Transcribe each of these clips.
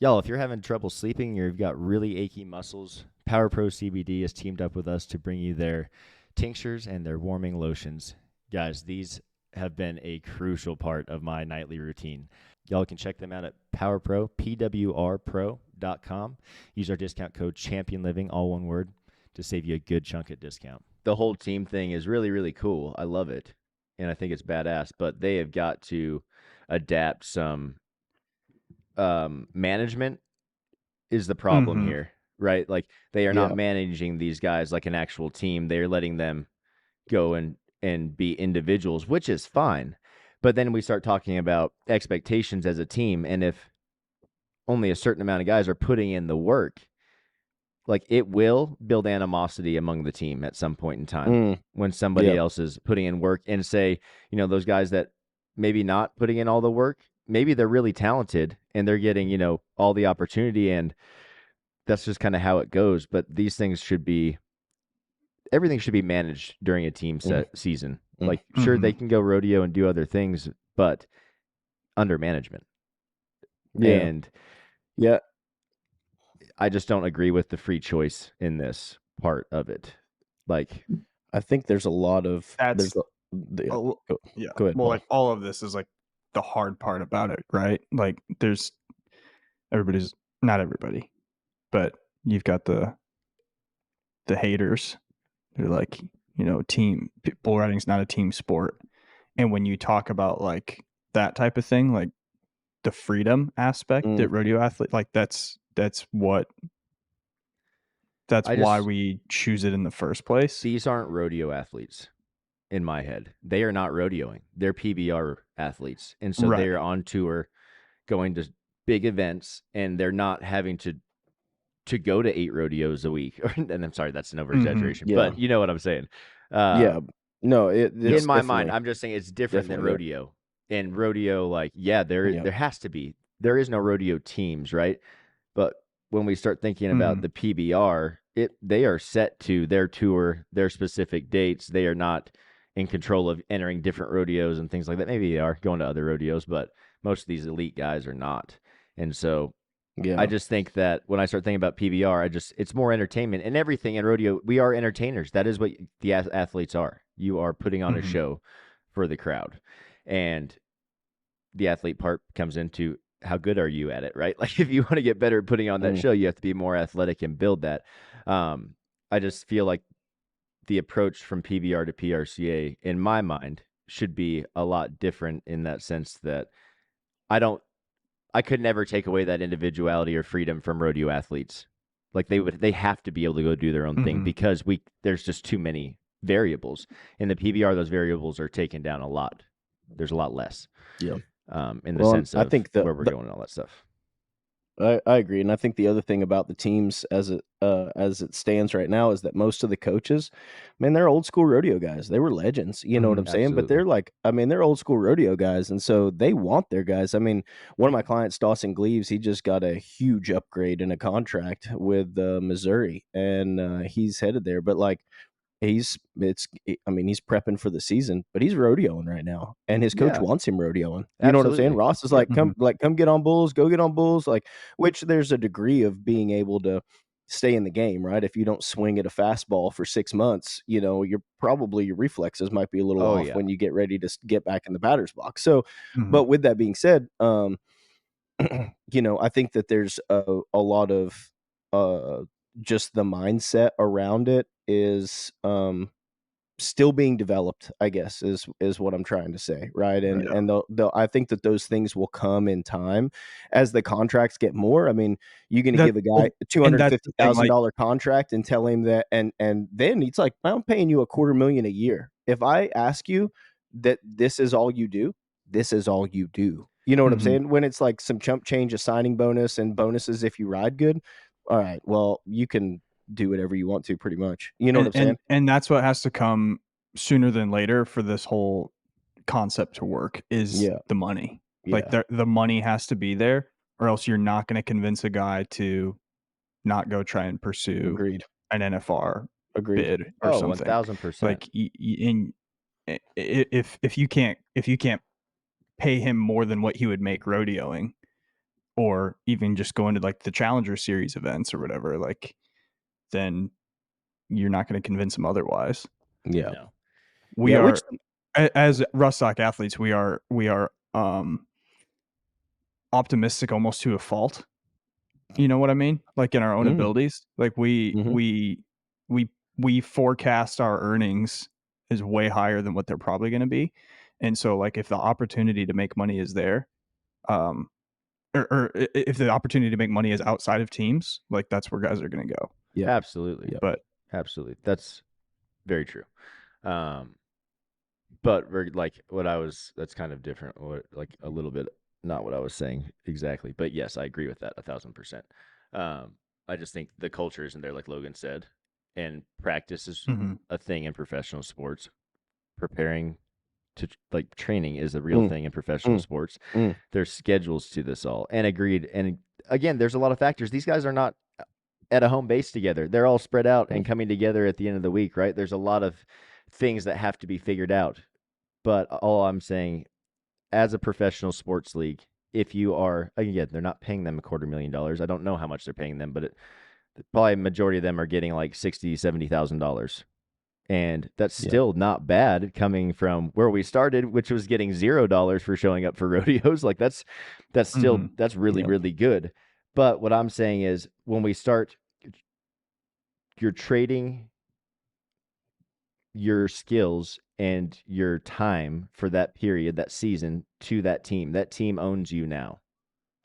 Y'all, if you're having trouble sleeping or you've got really achy muscles, Power Pro CBD has teamed up with us to bring you their tinctures and their warming lotions. Guys, these have been a crucial part of my nightly routine. Y'all can check them out at PowerPro, PWRpro.com. Use our discount code CHAMPIONLIVING, all one word, to save you a good chunk at discount. The whole team thing is really, really cool. I love it, and I think it's badass, but they have got to adapt some management is the problem here, right? Like they are not managing these guys like an actual team. They're letting them go and be individuals, which is fine. But then we start talking about expectations as a team, and if only a certain amount of guys are putting in the work, like it will build animosity among the team at some point in time when somebody else is putting in work, and say, you know, those guys that maybe not putting in all the work, maybe they're really talented and they're getting, you know, all the opportunity, and that's just kind of how it goes. But these things should be, everything should be managed during a team season. Like, sure, they can go rodeo and do other things, but under management. And I just don't agree with the free choice in this part of it. Like, I think there's a lot of go ahead. Well, like all of this is like the hard part about it, right? Like not everybody, but you've got the haters. They're like, you know, bull riding's not a team sport. And when you talk about like that type of thing, like the freedom aspect that rodeo athlete, like that's why we choose it in the first place. These aren't rodeo athletes in my head. They are not rodeoing. They're PBR athletes. And so they're on tour going to big events, and they're not having to go to 8 rodeos a week. And I'm sorry, that's an over-exaggeration, but you know what I'm saying. No, in my mind, I'm just saying it's different than rodeo. And rodeo, like, there has to be. There is no rodeo teams, right? But when we start thinking about the PBR, they are set to their tour, their specific dates. They are not in control of entering different rodeos and things like that. Maybe they are going to other rodeos, but most of these elite guys are not. And so I just think that when I start thinking about PBR, it's more entertainment, and everything in rodeo. We are entertainers. That is what the athletes are. You are putting on a show for the crowd, and the athlete part comes into how good are you at it, right? Like if you want to get better at putting on that show, you have to be more athletic and build that. I just feel like the approach from PBR to PRCA, in my mind, should be a lot different in that sense that I could never take away that individuality or freedom from rodeo athletes. Like they have to be able to go do their own thing, because there's just too many variables. In the PBR, those variables are taken down a lot. There's a lot less. Yeah. In the sense of I think where we're going and all that stuff. I agree, and I think the other thing about the teams as it stands right now is that most of the coaches, man, they're old school rodeo guys. They were legends, you know what I'm saying? But they're like, I mean, they're old school rodeo guys, and so they want their guys. I mean, one of my clients, Dawson Gleaves, he just got a huge upgrade in a contract with Missouri, and he's headed there. But like, he's prepping for the season, but he's rodeoing right now, and his coach wants him rodeoing. You know what I'm saying? Ross is like, come get on bulls, go get on bulls. Like, which there's a degree of being able to stay in the game, right? If you don't swing at a fastball for 6 months, you know, your reflexes might be a little off when you get ready to get back in the batter's box. So, but with that being said, you know, I think that there's a lot of just the mindset around it is still being developed, I guess, is what I'm trying to say, right? And I think that those things will come in time as the contracts get more. I mean, you're going to give a guy a $250,000 contract and tell him that, and then it's like, I'm paying you $250,000 a year. If I ask you that this is all you do, this is all you do. You know what I'm saying? When it's like some chump change, a signing bonus, and bonuses if you ride good. All right, well, you can do whatever you want to, pretty much. You know what I'm saying? And that's what has to come sooner than later for this whole concept to work is the money. Like the money has to be there, or else you're not going to convince a guy to not go try and pursue an NFR bid or something. 1,000%. Like if you can't pay him more than what he would make rodeoing, or even just going to like the Challenger Series events or whatever, like, then you're not going to convince them otherwise. Yeah. No. We are, as Russ Sock athletes, we are optimistic almost to a fault. You know what I mean? Like in our own abilities, like we forecast our earnings is way higher than what they're probably going to be. And so like if the opportunity to make money is there, or if the opportunity to make money is outside of teams, like that's where guys are going to go. Yeah, absolutely. Yeah. But absolutely. That's very true. But like that's kind of different, or like a little bit, not what I was saying exactly, but yes, I agree with that 1,000%. I just think the culture isn't there, like Logan said, and practice is a thing in professional sports. Preparing to like training is a real thing in professional sports. There's schedules to this all, and agreed. And again, there's a lot of factors. These guys are not at a home base together. They're all spread out and coming together at the end of the week, right? There's a lot of things that have to be figured out. But all I'm saying, as a professional sports league, if you are, again, they're not paying them $250,000. I don't know how much they're paying them, but probably a majority of them are getting like $60,000, $70,000. And that's still not bad coming from where we started, which was getting $0 for showing up for rodeos. Like that's still, that's really, really good. But what I'm saying is when we start, you're trading your skills and your time for that period, that season, to that team. That team owns you now,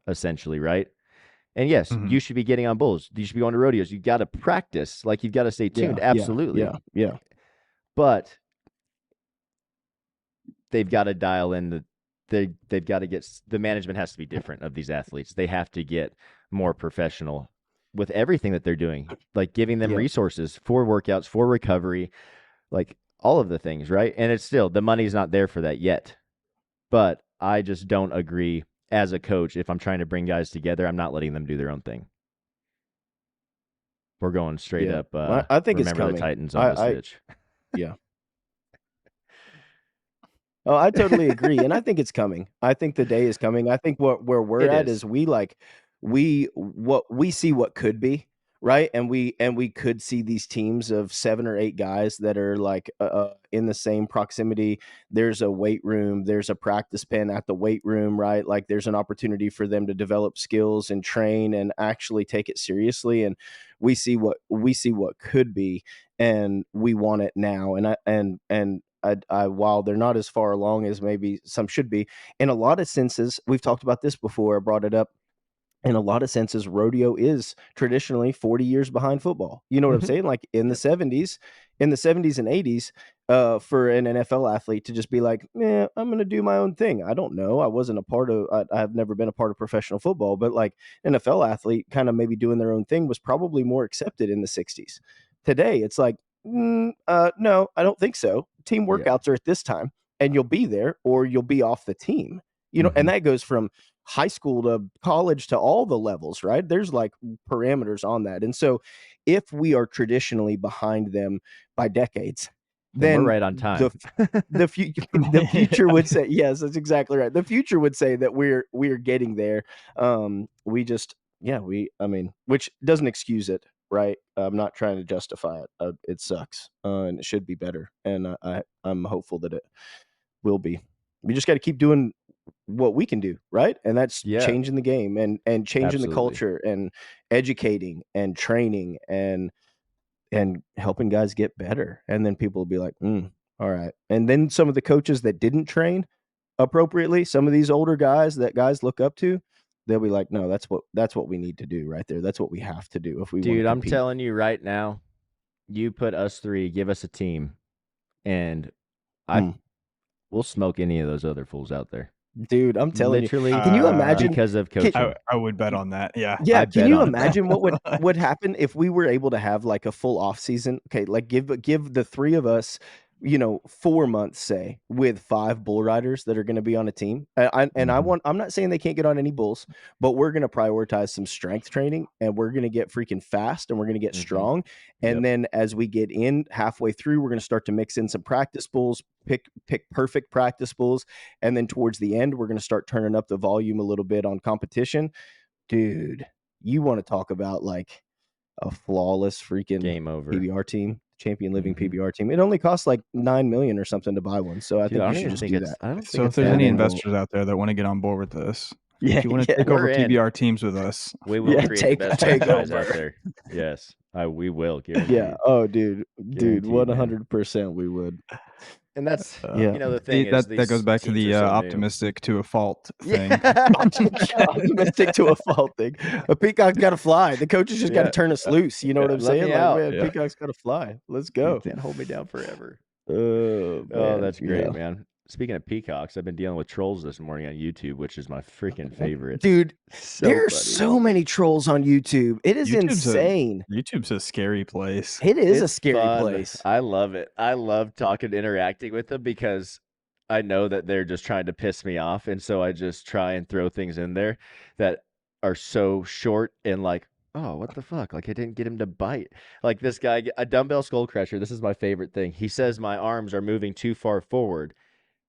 essentially, right? And yes, you should be getting on bulls. You should be going to rodeos. You got to practice. Like, you've got to stay tuned. Absolutely. Yeah. But they've got to dial in they've got to get, the management has to be different of these athletes. They have to get more professional with everything that they're doing, like giving them resources for workouts, for recovery, like all of the things, right? And it's still, the money's not there for that yet. But I just don't agree as a coach. If I'm trying to bring guys together, I'm not letting them do their own thing. We're going straight up. I think it's coming. The Titans on this pitch. Yeah. Oh, I totally agree, and I think it's coming. I think the day is coming. I think where we're at is we see what could be, right? And we could see these teams of 7 or 8 guys that are like in the same proximity. There's a weight room, there's a practice pen at the weight room, right? Like there's an opportunity for them to develop skills and train and actually take it seriously. And we see what could be, and we want it now. And I while they're not as far along as maybe some should be, in a lot of senses, we've talked about this before, I brought it up. In a lot of senses, rodeo is traditionally 40 years behind football. You know what I'm saying? Like in the 70s and 80s, for an NFL athlete to just be like, I'm going to do my own thing. I don't know. I wasn't a part of, I've never been a part of professional football, but like NFL athlete kind of maybe doing their own thing was probably more accepted in the 60s. Today, it's like, no, I don't think so. Team workouts are at this time, and you'll be there or you'll be off the team. You know, and that goes from high school to college to all the levels, right? There's like parameters on that. And so if we are traditionally behind them by decades, then we're right on time. The future would say, yes, that's exactly right. The future would say that we're getting there. Which doesn't excuse it, right? I'm not trying to justify it. It sucks, and it should be better. And I'm hopeful that it will be. We just got to keep doing what we can do, right? And that's changing the game and changing the culture and educating and training and helping guys get better. And then people will be like, all right. And then some of the coaches that didn't train appropriately, some of these older guys that guys look up to, they'll be like, no, that's what we need to do right there. That's what we have to do if we want to compete. I'm telling you right now, you put us 3, give us a team, and we'll smoke any of those other fools out there. Dude, I'm telling you. Can you imagine? Because of coaching. I would bet on that. Yeah. Yeah. Can you imagine what would happen if we were able to have like a full off season? Okay. Like give the 3 of us 4 months, say, with 5 bull riders that are going to be on a team. I'm not saying they can't get on any bulls, but we're going to prioritize some strength training, and we're going to get freaking fast, and we're going to get strong. And then as we get in halfway through, we're going to start to mix in some practice bulls, pick perfect practice bulls. And then towards the end, we're going to start turning up the volume a little bit on competition. Dude, you want to talk about like a flawless freaking game over PBR team, Champion Living PBR team. It only costs like $9 million or something to buy one. So I think you should just do that. So if there's any investors out there that want to get on board with this, if you want to take over PBR teams with us, we will create the best franchise out there. Yes, we will. Yeah. Oh, dude, 100% we would. And that's the thing that goes back to the optimistic to a fault thing. Optimistic to a fault thing. A peacock's got to fly. The coaches just got to turn us loose. You know what I'm saying? Like, man, peacock's got to fly. Let's go. You can't hold me down forever. Oh, that's great, man. Speaking of peacocks, I've been dealing with trolls this morning on YouTube, which is my freaking favorite. Dude, there's so many trolls on YouTube. It is insane. YouTube's a scary place. It's a scary place. I love it. I love talking, interacting with them because I know that they're just trying to piss me off. And so I just try and throw things in there that are so short and like, oh, what the fuck? Like, I didn't get him to bite. Like this guy, a dumbbell skull crusher. This is my favorite thing. He says my arms are moving too far forward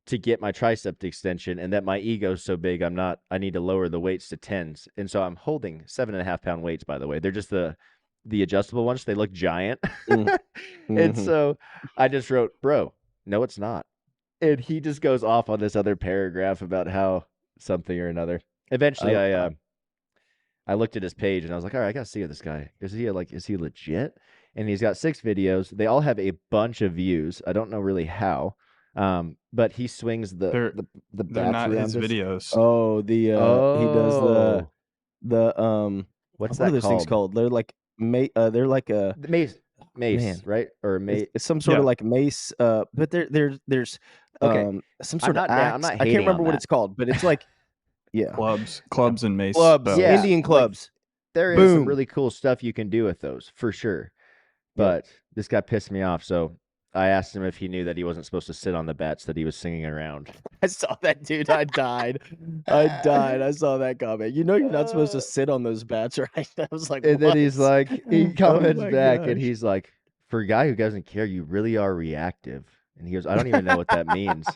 to get my tricep extension, and that my ego's so big I need to lower the weights to 10s. And so I'm holding 7.5 pound weights, by the way. They're just the adjustable ones. They look giant. And so I just wrote, bro, no, it's not. And he just goes off on this other paragraph about how something or another. Eventually I looked at his page and I was like, all right, I gotta see this guy. Is he legit? And he's got 6 videos. They all have a bunch of views. I don't know really how. But he swings the they're not his videos. Oh, he does the what's what that are those things called? They're like they're like a mace, right? Or mace. It's some sort of like mace. But there's some sort of axe. I can't remember what it's called, but it's like clubs and mace. Indian clubs. There is some really cool stuff you can do with those for sure. But this guy pissed me off, so I asked him if he knew that he wasn't supposed to sit on the bats that he was singing around. I saw that, dude. I died. I saw that comment. You know you're not supposed to sit on those bats, right? I was like, and then he's like, he comments back, and he's like, for a guy who doesn't care, you really are reactive. And he goes, I don't even know what that means.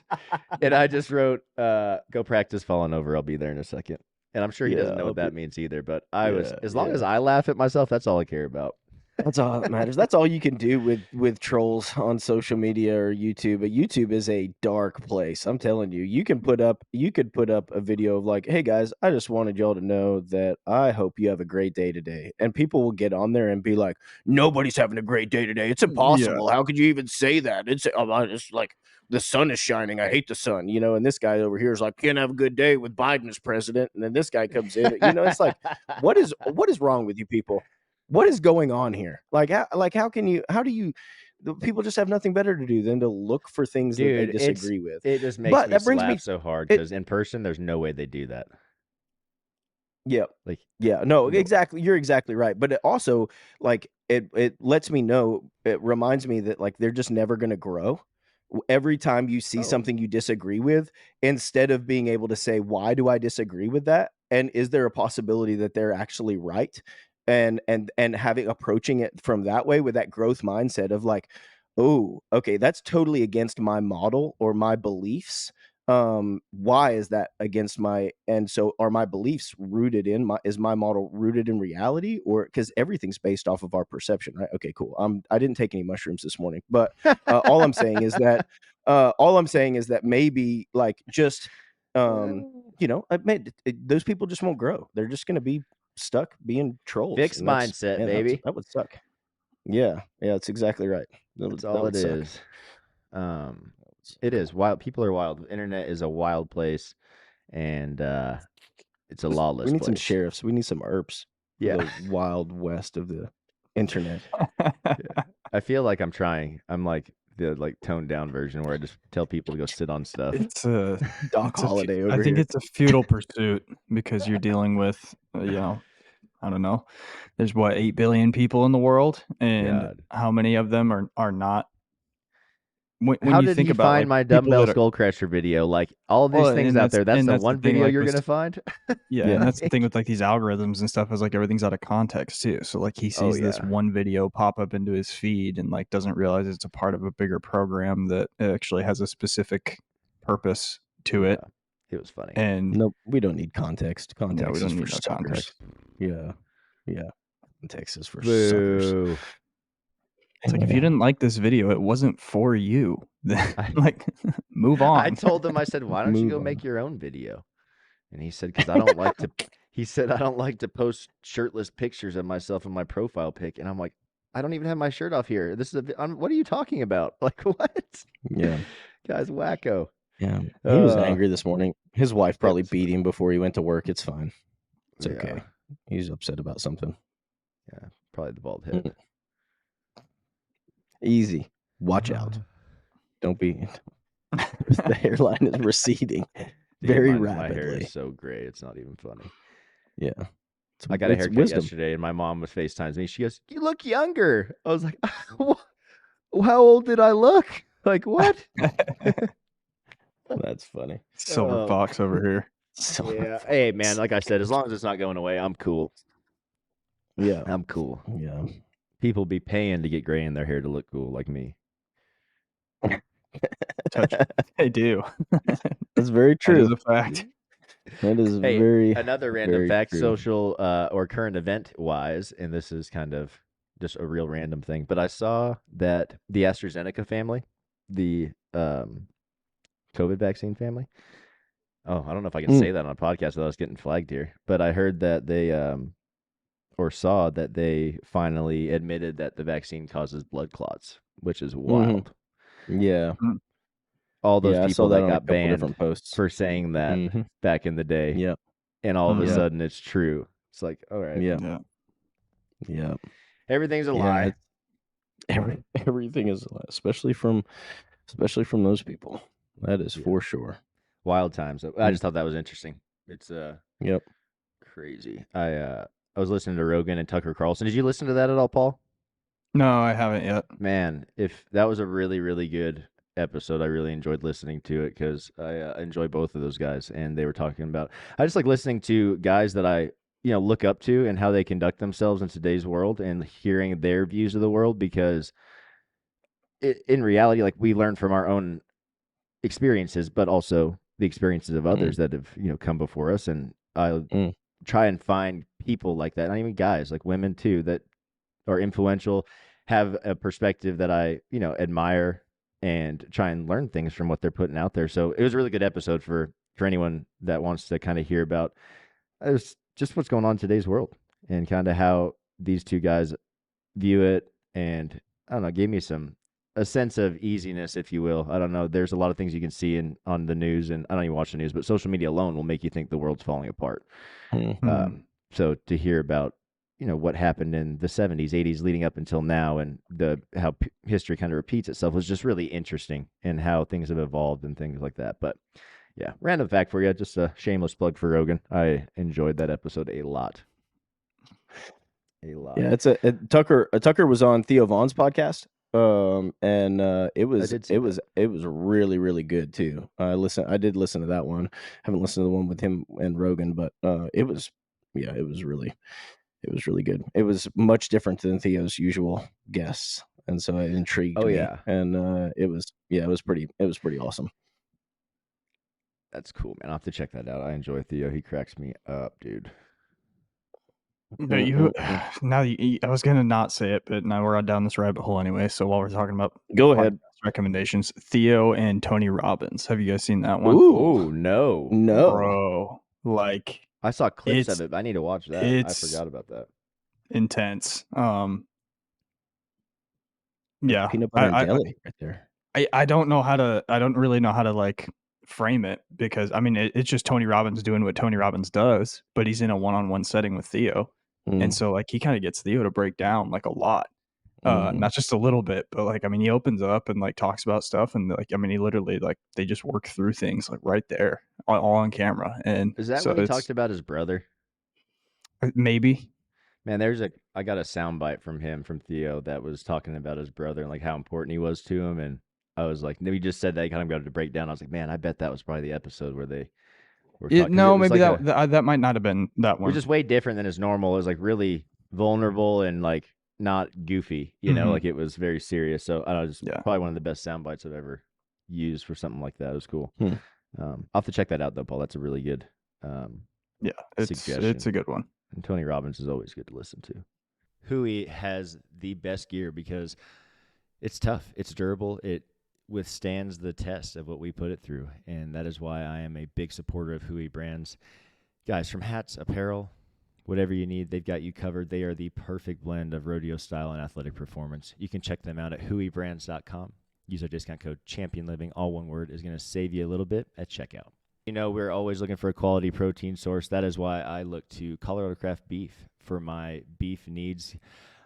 And I just wrote, go practice falling over. I'll be there in a second. And I'm sure he doesn't know what that means either. But as long as I laugh at myself, that's all I care about. That's all that matters. That's all you can do with trolls on social media or YouTube. But YouTube is a dark place. I'm telling you. You could put up a video of like, hey guys, I just wanted y'all to know that I hope you have a great day today. And people will get on there and be like, nobody's having a great day today. It's impossible. How could you even say that? It's like the sun is shining. I hate the sun, and this guy over here is like, can't have a good day with Biden as president. And then this guy comes in, it's like, what is wrong with you people? What is going on here? How do you people just have nothing better to do than to look for things that they disagree with? It just makes me laugh so hard because in person, there's no way they do that. Yeah. Exactly. You're exactly right. But it also it lets me know, it reminds me that they're just never going to grow. Every time you see something you disagree with, instead of being able to say, why do I disagree with that? And is there a possibility that they're actually right? And approaching it from that way with that growth mindset of like, oh, okay, that's totally against my model or my beliefs. Why is that against are my beliefs rooted in is my model rooted in reality? Or because everything's based off of our perception, right? Okay, cool. I didn't take any mushrooms this morning, but all I'm saying is that maybe those people just won't grow. They're just going to be stuck being trolls. Fixed mindset, baby. That would suck. Yeah, that's exactly right. That's all it is. It is wild. People are wild. The internet is a wild place, and it's a lawless We need place. some sheriffs. We need some ERPs. Yeah. The wild west of the internet. I feel like I'm trying. I'm like the toned down version where I just tell people to go sit on stuff. It's a Doc Holiday over here. I think it's a futile pursuit because you're dealing with, I don't know. There's 8 billion people in the world, and how many of them are not when How you did think he about find like my people dumbbell that are, skull crusher video? Like all of these well, things out there, that's the the one thing, video like you're with, gonna find. yeah, and that's the thing with like these algorithms and stuff, is like everything's out of context too. So like he sees this one video pop up into his feed and like doesn't realize it's a part of a bigger program that actually has a specific purpose to it. It was funny. And no, we don't need context. Context we don't is need for no suckers. context. Yeah. Context is for Boo. suckers. It's like, if you didn't like this video, it wasn't for you. Like, move on. I told him, I said, why don't you go make your own video? And he said, because I don't like to. He said, I don't like to post shirtless pictures of myself in my profile pic. And I'm like, I don't even have my shirt off here. This is what are you talking about? Like, what? Yeah. Guy's wacko. Yeah. He was angry this morning. His wife probably beat him before he went to work. It's fine. It's okay. He's upset about something. Yeah. Probably the bald head. Easy. Watch out. Don't be. The hairline is receding very rapidly. My hair is so gray. It's not even funny. Yeah. I got a haircut yesterday, and my mom was FaceTimes me. She goes, "You look younger." I was like, "How old did I look? Like what?" That's funny. Silver fox over here. Yeah. Hey, man. Like I said, as long as it's not going away, I'm cool. Yeah. I'm cool. Yeah. People be paying to get gray in their hair to look cool, like me. They do. That's very true. That is a fact. That is another random fact, true. Social or current event wise, and this is kind of just a real random thing, but I saw that the AstraZeneca family, the COVID vaccine family. Oh, I don't know if I can say that on a podcast without us getting flagged here, but I heard that they or saw that they finally admitted that the vaccine causes blood clots, which is wild. Yeah. All those people that got banned for saying that back in the day. Yeah. And all of a sudden it's true. It's like, all right. Yeah. Everything's a lie. Everything is a lie, especially from those people. That is for sure. Wild times. I just thought that was interesting. It's crazy. I was listening to Rogan and Tucker Carlson. Did you listen to that at all, Paul? No, I haven't yet. Man, if that was a really, really good episode. I really enjoyed listening to it because I enjoy both of those guys, and they were talking about. I just like listening to guys that I look up to and how they conduct themselves in today's world, and hearing their views of the world, because in reality, like, we learn from our own experiences, but also the experiences of others that have come before us, and I try and find people like that, not even guys, like women too, that are influential, have a perspective that I admire, and try and learn things from what they're putting out there. So it was a really good episode for anyone that wants to kind of hear about just what's going on in today's world, and kind of how these two guys view it. And I don't know, gave me a sense of easiness, if you will. I don't know. There's a lot of things you can see on the news, and I don't even watch the news, but social media alone will make you think the world's falling apart. So to hear about what happened in the 70s, 80s, leading up until now, and how history kind of repeats itself, was just really interesting, and how things have evolved and things like that. But yeah, random fact for you, just a shameless plug for Rogan. I enjoyed that episode a lot. Yeah, Tucker was on Theo Vaughn's podcast, and it was really, really good too. I did listen to that one. Haven't listened to the one with him and Rogan, but it was really good. It was much different than Theo's usual guests, and so it intrigued me. Yeah. And it was pretty awesome. That's cool, man. I'll have to check that out. I enjoy Theo. He cracks me up, dude. No, I was gonna not say it, but now we're down this rabbit hole anyway. So while we're talking about recommendations, Theo and Tony Robbins. Have you guys seen that one? Ooh, no, bro. Like, I saw clips of it, but I need to watch that. I forgot about that. Intense. Yeah, peanut butter and jelly right there. I don't really know how to like frame it, because I mean it's just Tony Robbins doing what Tony Robbins does, but he's in a one-on-one setting with Theo, and so like he kind of gets Theo to break down like a lot, not just a little bit, but like, I mean, he opens up and like talks about stuff, and like, I mean, he literally, like, they just work through things like right there, all on camera. And is that when he talked about his brother? Maybe. Man, I got a soundbite from Theo that was talking about his brother and like how important he was to him, and I was like, we just said that, kind of got to break down. I was like, man, I bet that was probably the episode where they were talking. No, maybe like that might not have been that one. It was just way different than is normal. It was like really vulnerable and like not goofy, like it was very serious. So I don't know, just probably one of the best sound bites I've ever used for something like that. It was cool. I'll have to check that out though, Paul. That's a really good suggestion. It's a good one. And Tony Robbins is always good to listen to. HOOEY has the best gear because it's tough. It's durable. It withstands the test of what we put it through. And that is why I am a big supporter of HOOEY brands. Guys, from hats, apparel, whatever you need, they've got you covered. They are the perfect blend of rodeo style and athletic performance. You can check them out at HOOEYBrands.com. Use our discount code CHAMPIONLIVING, all one word, is going to save you a little bit at checkout. We're always looking for a quality protein source. That is why I look to Colorado Craft Beef for my beef needs.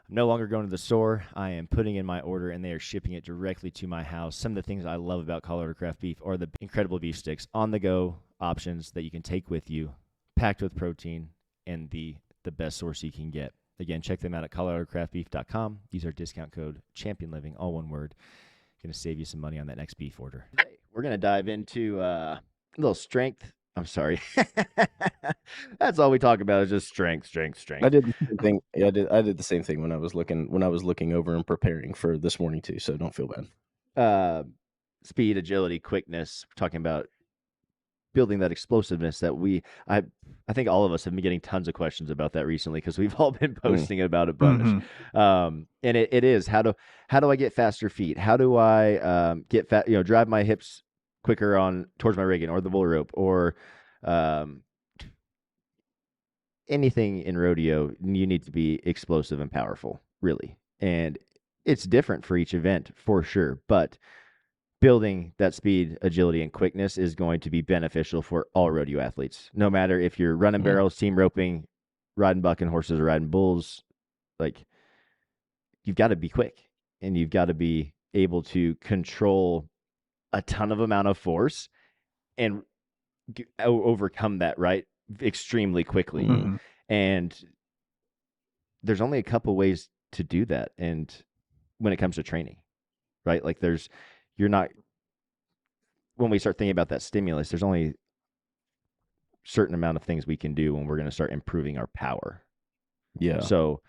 I'm no longer going to the store. I am putting in my order, and they are shipping it directly to my house. Some of the things I love about Colorado Craft Beef are the incredible beef sticks, on-the-go options that you can take with you, packed with protein, and the best source you can get. Again, check them out at coloradocraftbeef.com. Use our discount code CHAMPIONLIVING, all one word. Going to save you some money on that next beef order. Today, we're going to dive into a little strength. I'm sorry. That's all we talk about is just strength. I did the same thing. Yeah, I did the same thing when I was looking over and preparing for this morning too. So don't feel bad. Speed, agility, quickness. We're talking about building that explosiveness that I think all of us have been getting tons of questions about that recently because we've all been posting about it a bunch. And it is how do I get faster feet? How do I get drive my hips quicker towards my rigging or the bull rope or anything in rodeo? You need to be explosive and powerful, really. And it's different for each event for sure, but building that speed, agility, and quickness is going to be beneficial for all rodeo athletes. No matter if you're running barrels, team roping, riding bucking horses, or riding bulls, like you've got to be quick and you've got to be able to control a ton of amount of force and overcome that, right? Extremely quickly. And there's only a couple ways to do that. And when it comes to training, right? Like when we start thinking about that stimulus, there's only a certain amount of things we can do when we're going to start improving our power. Yeah. So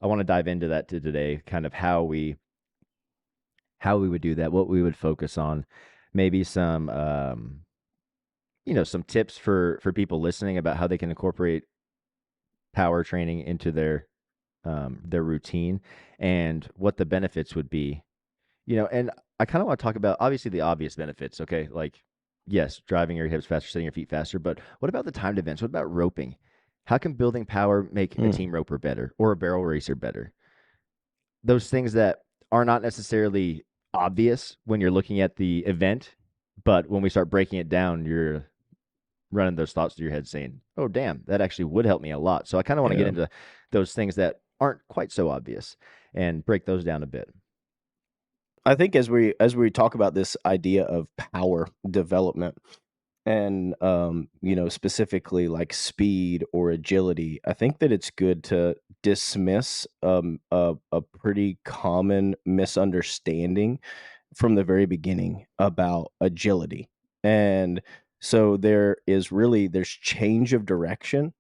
I want to dive into that today, kind of how we would do that, what we would focus on, maybe some, some tips for people listening about how they can incorporate power training into their routine and what the benefits would be, and I kind of want to talk about obviously the obvious benefits. Okay. Like, yes, driving your hips faster, setting your feet faster, but what about the timed events? What about roping? How can building power make a team roper better or a barrel racer better? Those things that are not necessarily obvious when you're looking at the event, but when we start breaking it down, you're running those thoughts through your head saying, oh, damn, that actually would help me a lot. So I kind of want to get into those things that aren't quite so obvious and break those down a bit. I think as we talk about this idea of power development and specifically like speed or agility, I think that it's good to dismiss a pretty common misunderstanding from the very beginning about agility. And so there's change of direction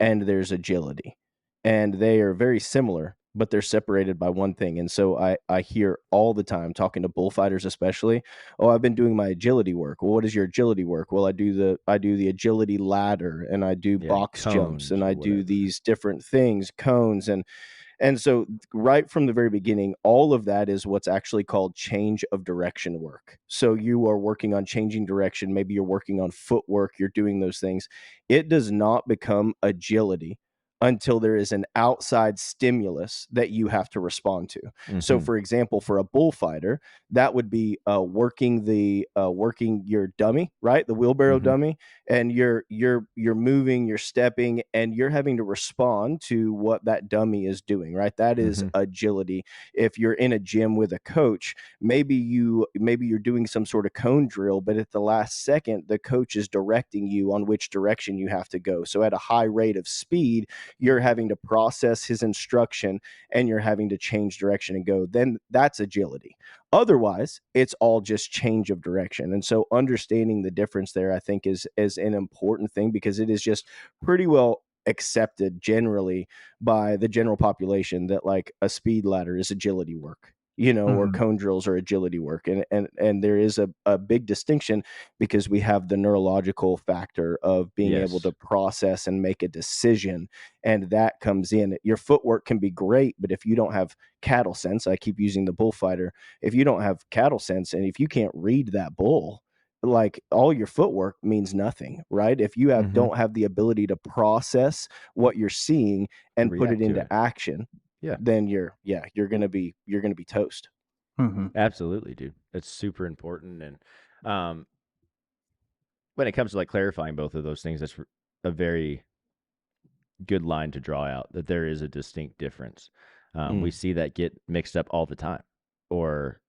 and there's agility, and they are very similar, but they're separated by one thing. And so I hear all the time, talking to bullfighters especially, oh, I've been doing my agility work. Well, what is your agility work? Well, I do the agility ladder, and I do box jumps, and I do these different things, cones, and so right from the very beginning, all of that is what's actually called change of direction work. So you are working on changing direction. Maybe you're working on footwork. You're doing those things. It does not become agility until there is an outside stimulus that you have to respond to. So for example, for a bullfighter, that would be working your dummy, right? The wheelbarrow dummy, and you're moving, you're stepping, and you're having to respond to what that dummy is doing, right? That is agility. If you're in a gym with a coach, maybe you're doing some sort of cone drill, but at the last second, the coach is directing you on which direction you have to go. So at a high rate of speed, you're having to process his instruction and you're having to change direction and go, then that's agility. Otherwise, it's all just change of direction. And so understanding the difference there, I think, is an important thing, because it is just pretty well accepted generally by the general population that like a speed ladder is agility work, or cone drills are agility work. And there is a big distinction, because we have the neurological factor of being able to process and make a decision. And that comes in. Your footwork can be great, but if you don't have cattle sense, I keep using the bullfighter. If you don't have cattle sense, and if you can't read that bull, like all your footwork means nothing, right? If you don't have the ability to process what you're seeing and put it into action, then you're gonna be toast. Absolutely, dude. That's super important. And when it comes to like clarifying both of those things, that's a very good line to draw out, that there is a distinct difference. We see that get mixed up all the time, or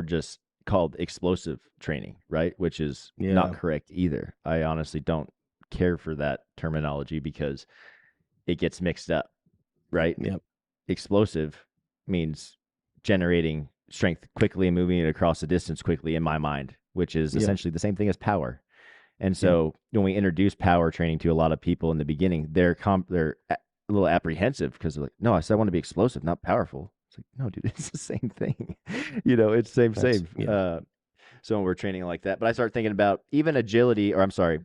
just called explosive training, right? Which is not correct either. I honestly don't care for that terminology because it gets mixed up, right? Yep. Explosive means generating strength quickly and moving it across a distance quickly, in my mind, which is essentially the same thing as power. And so when we introduce power training to a lot of people in the beginning, they're a little apprehensive, because they're like, no, I said I want to be explosive, not powerful. It's like, no, dude, it's the same thing. It's same. Yeah. So when we're training like that, but I start thinking about even agility, or I'm sorry,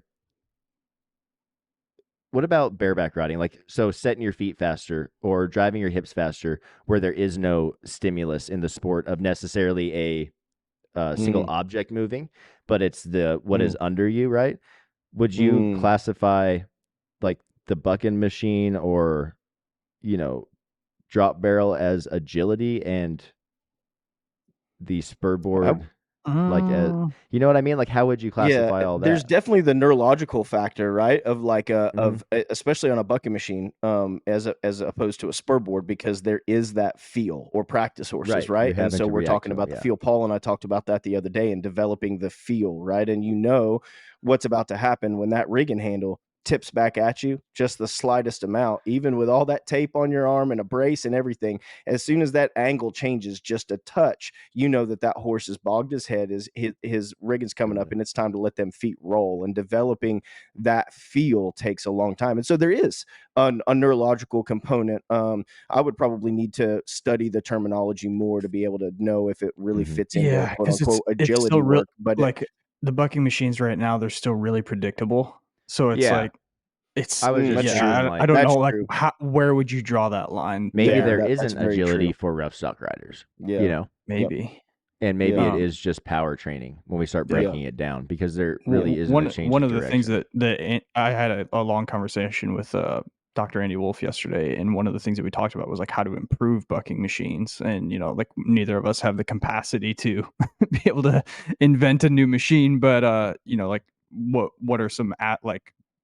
what about bareback riding? Like, so setting your feet faster or driving your hips faster, where there is no stimulus in the sport of necessarily a single object moving, but it's what is under you, right? Would you classify like the bucking machine or, drop barrel as agility, and the spur board like you know what I mean? Like, how would you classify all that? There's definitely the neurological factor, right? Of like especially on a bucking machine, as opposed to a spur board, because there is that feel, or practice horses, right? And so we're talking about the feel. Paul and I talked about that the other day, and developing the feel, right? And what's about to happen when that rigging handle tips back at you just the slightest amount, even with all that tape on your arm and a brace and everything. As soon as that angle changes just a touch, that horse is bogged his head, his rigging's coming up, and it's time to let them feet roll. And developing that feel takes a long time. And so there is a neurological component. I would probably need to study the terminology more to be able to know if it really fits into quote unquote agility work. But like the bucking machines right now, they're still really predictable. So it's like, I was just I don't know, like where would you draw that line? Maybe there isn't agility for rough stock riders. Maybe. And maybe it is just power training when we start breaking it down, because there really isn't a change. One of the things that I had a long conversation with Dr. Andy Wolf yesterday, and one of the things that we talked about was like how to improve bucking machines. And like neither of us have the capacity to be able to invent a new machine, but like what are some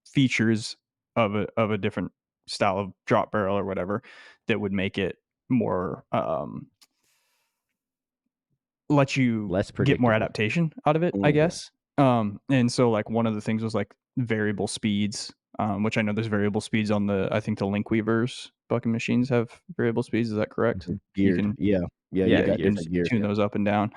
features of a different style of drop barrel or whatever that would make it more let you get more adaptation out of it, I guess. And so like one of the things was like variable speeds, which I know there's variable speeds on I think the Link Weavers bucking machines have variable speeds. Is that correct? Geared. You can tune those up and down.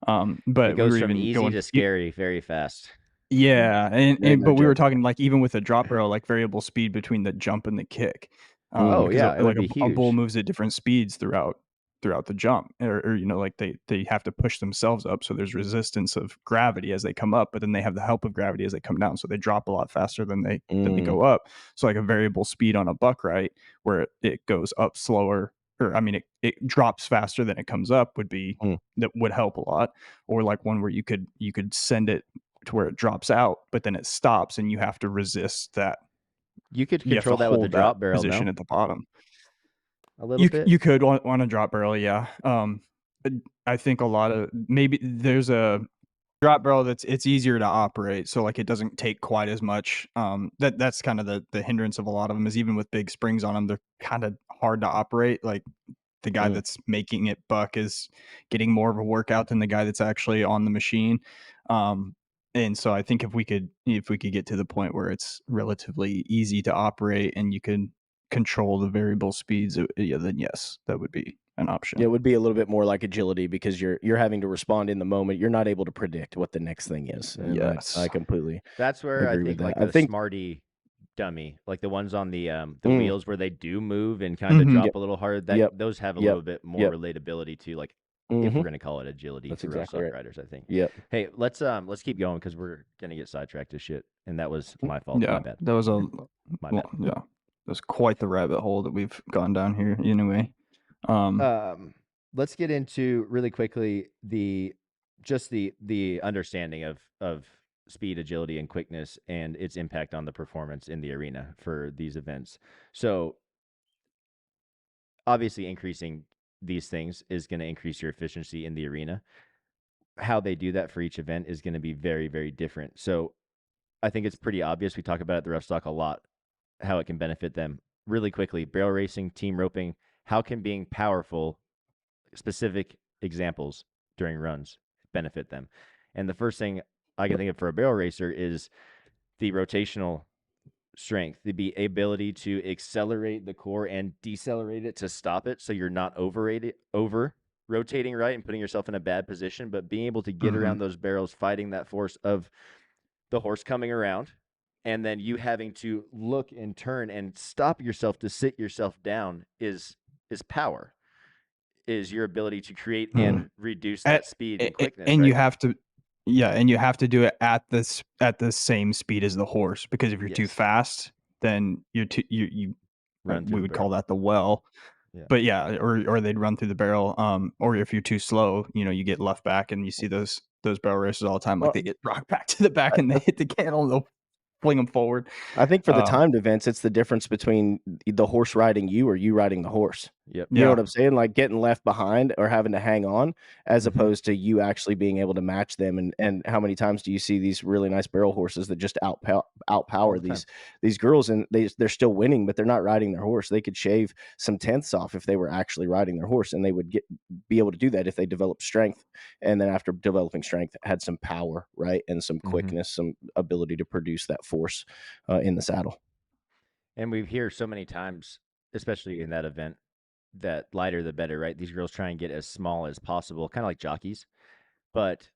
But it goes from easy to scary very fast. Yeah, but we were talking like even with a drop barrel, like variable speed between the jump and the kick. It would be huge. A bull moves at different speeds throughout the jump, or like they have to push themselves up, so there's resistance of gravity as they come up, but then they have the help of gravity as they come down, so they drop a lot faster than they go up. So like a variable speed on a buck, right, where it goes up slower, or I mean it drops faster than it comes up, would be that would help a lot. Or like one where you could send it to where it drops out, but then it stops and you have to resist that. You could control that with a drop barrel position at the bottom. A little bit. You could on a drop barrel, yeah. I think a lot of maybe there's a drop barrel it's easier to operate, so like it doesn't take quite as much. That's kind of the hindrance of a lot of them, is even with big springs on them, they're kind of hard to operate. Like the guy that's making it buck is getting more of a workout than the guy that's actually on the machine. And so I think if we could get to the point where it's relatively easy to operate and you can control the variable speeds, then yes, that would be an option. It would be a little bit more like agility because you're having to respond in the moment. You're not able to predict what the next thing is. And Yes. I completely That's where I agree think with like that. I the think Smarty dummy, like the ones on the Mm. wheels where they do move and kind of Mhm. drop Yep. a little hard. Yep. Those have a Yep. little bit more Yep. relatability to like if Mhm. we're gonna call it agility That's for rough exactly stock right. riders, I think. Yep. Hey, let's keep going because we're gonna get sidetracked to shit, and that was my fault. Yeah, My bad. that was My bad. yeah, that's quite the rabbit hole that we've gone down here. Anyway, Let's get into really quickly the understanding of speed, agility, and quickness and its impact on the performance in the arena for these events. So obviously increasing these things is going to increase your efficiency in the arena. How they do that for each event is going to be very, very different. So I think it's pretty obvious. We talk about it at the rough stock a lot, how it can benefit them. Really quickly, barrel racing, team roping, how can being powerful, specific examples during runs benefit them? And the first thing I can think of for a barrel racer is the rotational strength, the ability to accelerate the core and decelerate it to stop it so you're not over rotating, right, and putting yourself in a bad position, but being able to get around those barrels, fighting that force of the horse coming around, and then you having to look and turn and stop yourself to sit yourself down is power, is your ability to create and reduce that speed and quickness, and right? you have to, and you have to do it at the same speed as the horse, because if you're too Yes. fast, then you Run through we the would barrel. call that the well. Yeah. But yeah, or they'd run through the barrel. Or if you're too slow, you get left back, and you see those barrel races all the time. Like Well, they get rocked back to the back and they hit the candle and they'll fling them forward. I think for the timed events, it's the difference between the horse riding you or you riding the horse. Yep. You know what I'm saying? Like getting left behind or having to hang on, as opposed to you actually being able to match them. And how many times do you see these really nice barrel horses that just outpower these girls, and they're still winning, but they're not riding their horse. They could shave some tenths off if they were actually riding their horse, and they would be able to do that if they developed strength, and then after developing strength, had some power, right, and some quickness, some ability to produce that force in the saddle. And we hear so many times, especially in that event, that lighter the better, right? These girls try and get as small as possible, kind of like jockeys. But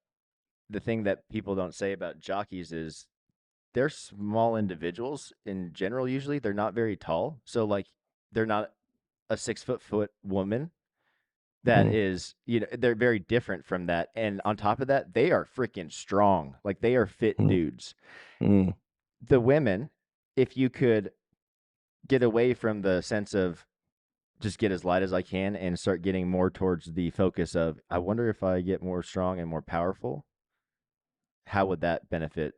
the thing that people don't say about jockeys is they're small individuals in general. Usually they're not very tall. So like they're not a 6 foot woman that is, they're very different from that. And on top of that, they are freaking strong. Like they are fit dudes. The women, if you could get away from the sense of just get as light as I can and start getting more towards the focus of, I wonder if I get more strong and more powerful, how would that benefit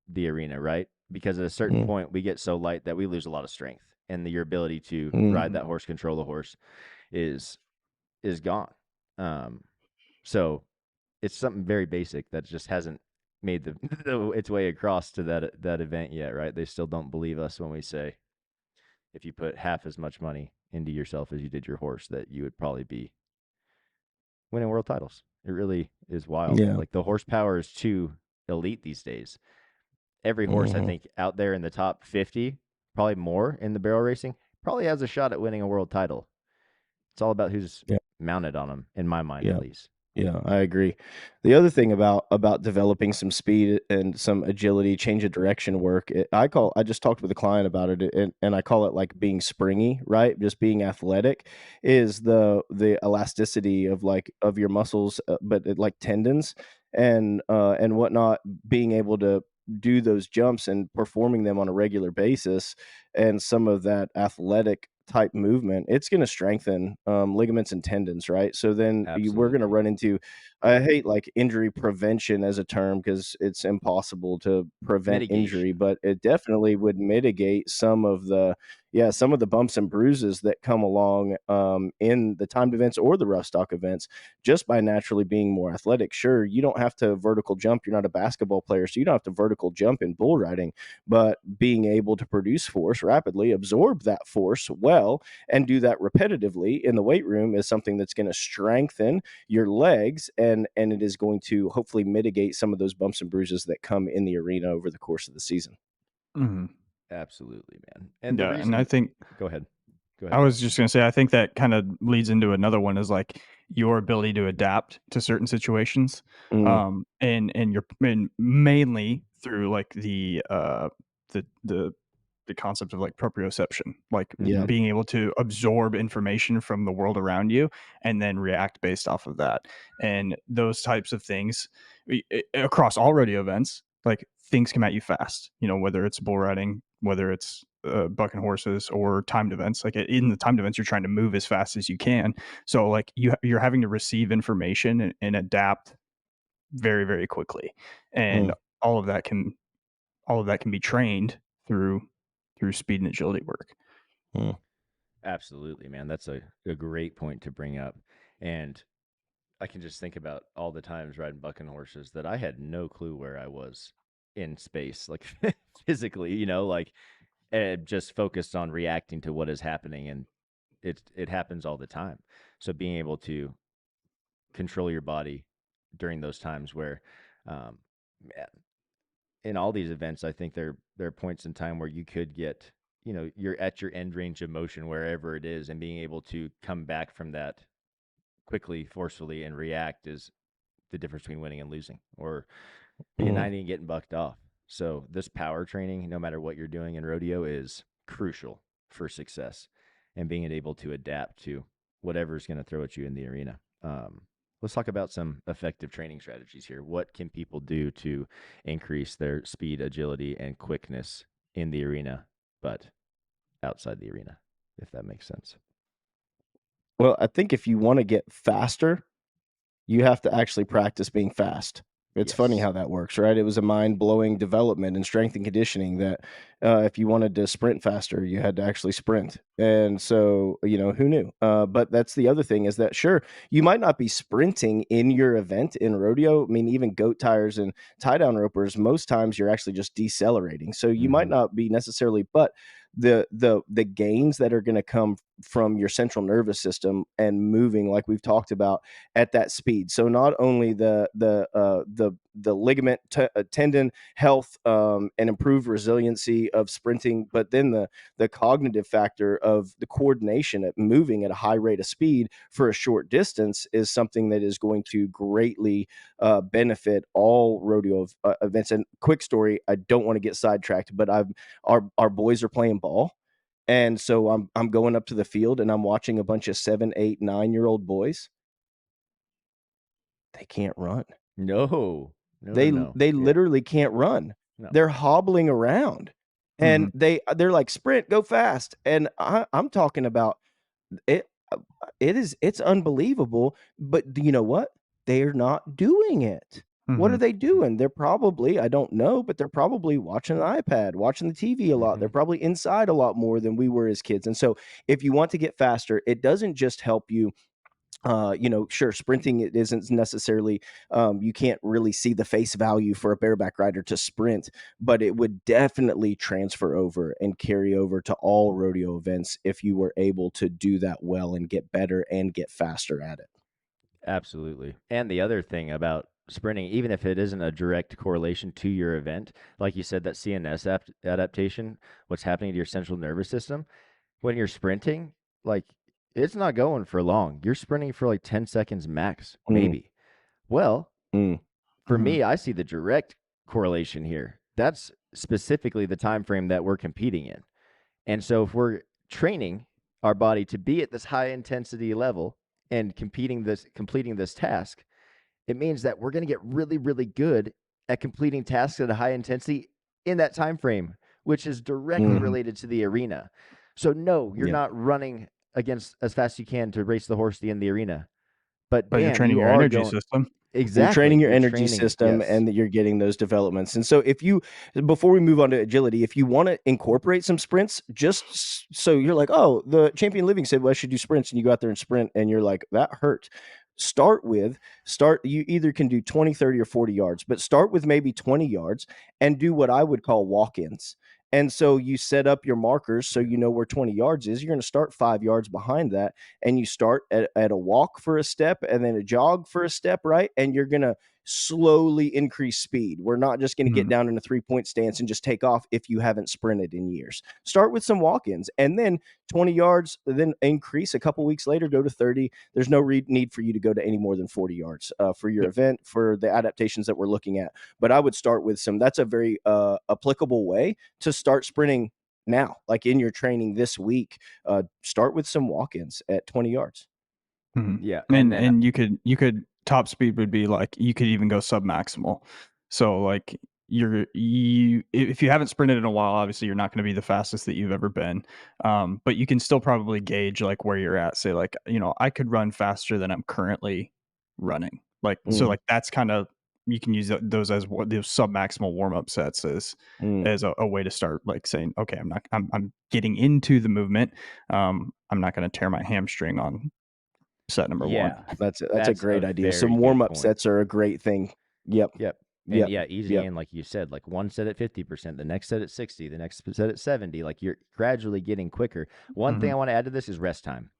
the arena, right? Because at a certain point, we get so light that we lose a lot of strength, and your ability to ride that horse, control the horse, is gone. So it's something very basic that just hasn't made its way across to that event yet, right? They still don't believe us when we say, if you put half as much money into yourself as you did your horse, that you would probably be winning world titles. It really is wild. Yeah. Like the horsepower is too elite these days. Every horse, I think, out there in the top 50, probably more in the barrel racing, probably has a shot at winning a world title. It's all about who's mounted on them, in my mind, at least. Yeah, I agree. The other thing about developing some speed and some agility, change of direction work, I just talked with a client about it, and I call it like being springy, right? Just being athletic is the elasticity of your muscles, but like tendons and whatnot, being able to do those jumps and performing them on a regular basis, and some of that athletic type movement, it's going to strengthen ligaments and tendons, right? So then we're going to run into, I hate like injury prevention as a term because it's impossible to prevent injury, but it definitely would mitigate some of the bumps and bruises that come along in the timed events or the rough stock events, just by naturally being more athletic. Sure, you don't have to vertical jump. You're not a basketball player, so you don't have to vertical jump in bull riding, but being able to produce force rapidly, absorb that force well, and do that repetitively in the weight room is something that's going to strengthen your legs and it is going to hopefully mitigate some of those bumps and bruises that come in the arena over the course of the season. Mm-hmm. Absolutely, man. And yeah, and I think go ahead. I was just going to say, I think that kind of leads into another one, is like your ability to adapt to certain situations. And mainly through like the concept of like proprioception, like being able to absorb information from the world around you and then react based off of that. And those types of things across all rodeo events, like things come at you fast, whether it's bull riding, whether it's bucking horses or timed events. Like in the timed events, you're trying to move as fast as you can. So like you're having to receive information and adapt very, very quickly. And all of that can be trained through speed and agility work. Absolutely, man. That's a great point to bring up. And I can just think about all the times riding bucking horses that I had no clue where I was in space, like physically, like just focused on reacting to what is happening. And it happens all the time. So being able to control your body during those times where, in all these events, I think there are points in time where you could get, you're at your end range of motion wherever it is, and being able to come back from that quickly, forcefully, and react is the difference between winning and losing, or being 90 and getting bucked off. So this power training, no matter what you're doing in rodeo, is crucial for success and being able to adapt to whatever is going to throw at you in the arena. Let's talk about some effective training strategies here. What can people do to increase their speed, agility, and quickness in the arena, but outside the arena, if that makes sense? Well, I think if you want to get faster, you have to actually practice being fast. It's funny how that works, right? It was a mind-blowing development in strength and conditioning that if you wanted to sprint faster, you had to actually sprint. And so, who knew? But that's the other thing, is that, sure, you might not be sprinting in your event in rodeo. I mean, even goat tires and tie-down ropers, most times you're actually just decelerating. So you might not be necessarily, but the gains that are going to come from your central nervous system and moving, like we've talked about, at that speed. So not only the ligament, tendon health, and improved resiliency of sprinting, but then the cognitive factor of the coordination at moving at a high rate of speed for a short distance is something that is going to greatly benefit all rodeo events. And quick story, I don't want to get sidetracked, but our boys are playing ball. And so I'm going up to the field and I'm watching a bunch of 7, 8, 9-year-old boys. They can't run. No. They literally can't run. No. They're hobbling around, and they're like, sprint, go fast. And I'm talking about it. It's unbelievable. But you know what? They're not doing it. What are they doing? They're probably, I don't know, but they're probably watching an iPad, watching the TV a lot. They're probably inside a lot more than we were as kids. And so if you want to get faster, it doesn't just help you. Sure, sprinting, it isn't necessarily, you can't really see the face value for a bareback rider to sprint, but it would definitely transfer over and carry over to all rodeo events if you were able to do that well and get better and get faster at it. Absolutely. And the other thing about sprinting, even if it isn't a direct correlation to your event, like you said, that CNS adaptation, what's happening to your central nervous system, when you're sprinting, like, it's not going for long. You're sprinting for like 10 seconds max, maybe. Well, for me, I see the direct correlation here. That's specifically the time frame that we're competing in. And so if we're training our body to be at this high intensity level and completing this task, it means that we're going to get really, really good at completing tasks at a high intensity in that time frame, which is directly related to the arena. So no, you're not running against as fast as you can to race the horse in the arena, but you're training your energy system. Exactly. You're training your energy system, and that you're getting those developments. And so before we move on to agility, if you want to incorporate some sprints, just so you're like, oh, the Champion Living said, well, I should do sprints, and you go out there and sprint, and you're like, that hurt. You either can do 20, 30, or 40 yards, but start with maybe 20 yards and do what I would call walk-ins. And so you set up your markers so you know where 20 yards is. You're going to start 5 yards behind that, and you start at a walk for a step and then a jog for a step, right? And you're going to slowly increase speed. We're not just going to get down in a 3-point stance and just take off if you haven't sprinted in years. Start with some walk-ins, and then 20 yards, then increase a couple weeks later, go to 30. There's no need for you to go to any more than 40 yards for your event, for the adaptations that we're looking at. But I would start with that's a very applicable way to start sprinting now, like in your training this week. Start with some walk-ins at 20 yards. Yeah. And you could top speed would be like, you could even go sub-maximal. So like if you haven't sprinted in a while, obviously you're not going to be the fastest that you've ever been. But you can still probably gauge like where you're at. Say like, I could run faster than I'm currently running. Like, so like that's kind of, you can use those as those sub-maximal warm-up sets as a way to start, like saying, okay, I'm getting into the movement. I'm not going to tear my hamstring on set number one. That's a great idea. Some warm-up sets are a great thing. Yep. And easy in, like you said, like one set at 50%, the next set at 60, the next set at 70. Like you're gradually getting quicker. One thing I want to add to this is rest time.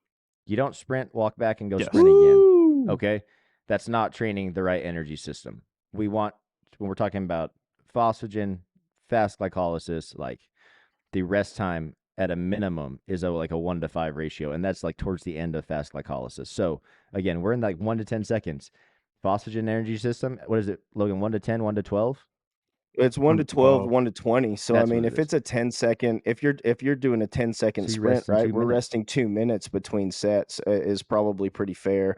You don't sprint, walk back, and go sprint again. Okay, that's not training the right energy system. We want, when we're talking about phosphagen, fast glycolysis, like the rest time at a minimum is like a 1-to-5 ratio, and that's like towards the end of fast glycolysis. So again, we're in like 1 to 10 seconds. Phosphagen energy system, what is it, Logan? 1 to 10, 1 to 12? It's 1 to 12, 1 to 20. So that's, I mean, if it's a 10-second, if you're doing a 10-second sprint, right, we're resting 2 minutes between sets is probably pretty fair,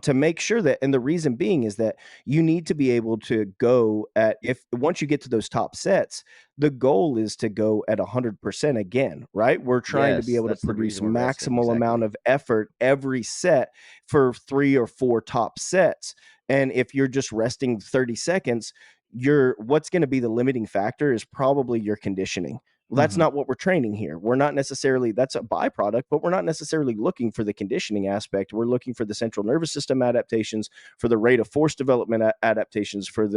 to make sure that. And the reason being is that you need to be able to go at, once you get to those top sets, the goal is to go at 100% again, right? We're trying to be able to produce maximal amount of effort every set for 3 or 4 top sets. And if you're just resting 30 seconds, what's going to be the limiting factor is probably your conditioning. Well, that's not what we're training here. We're not necessarily, that's a byproduct, but we're not necessarily looking for the conditioning aspect. We're looking for the central nervous system adaptations, for the rate of force development adaptations, for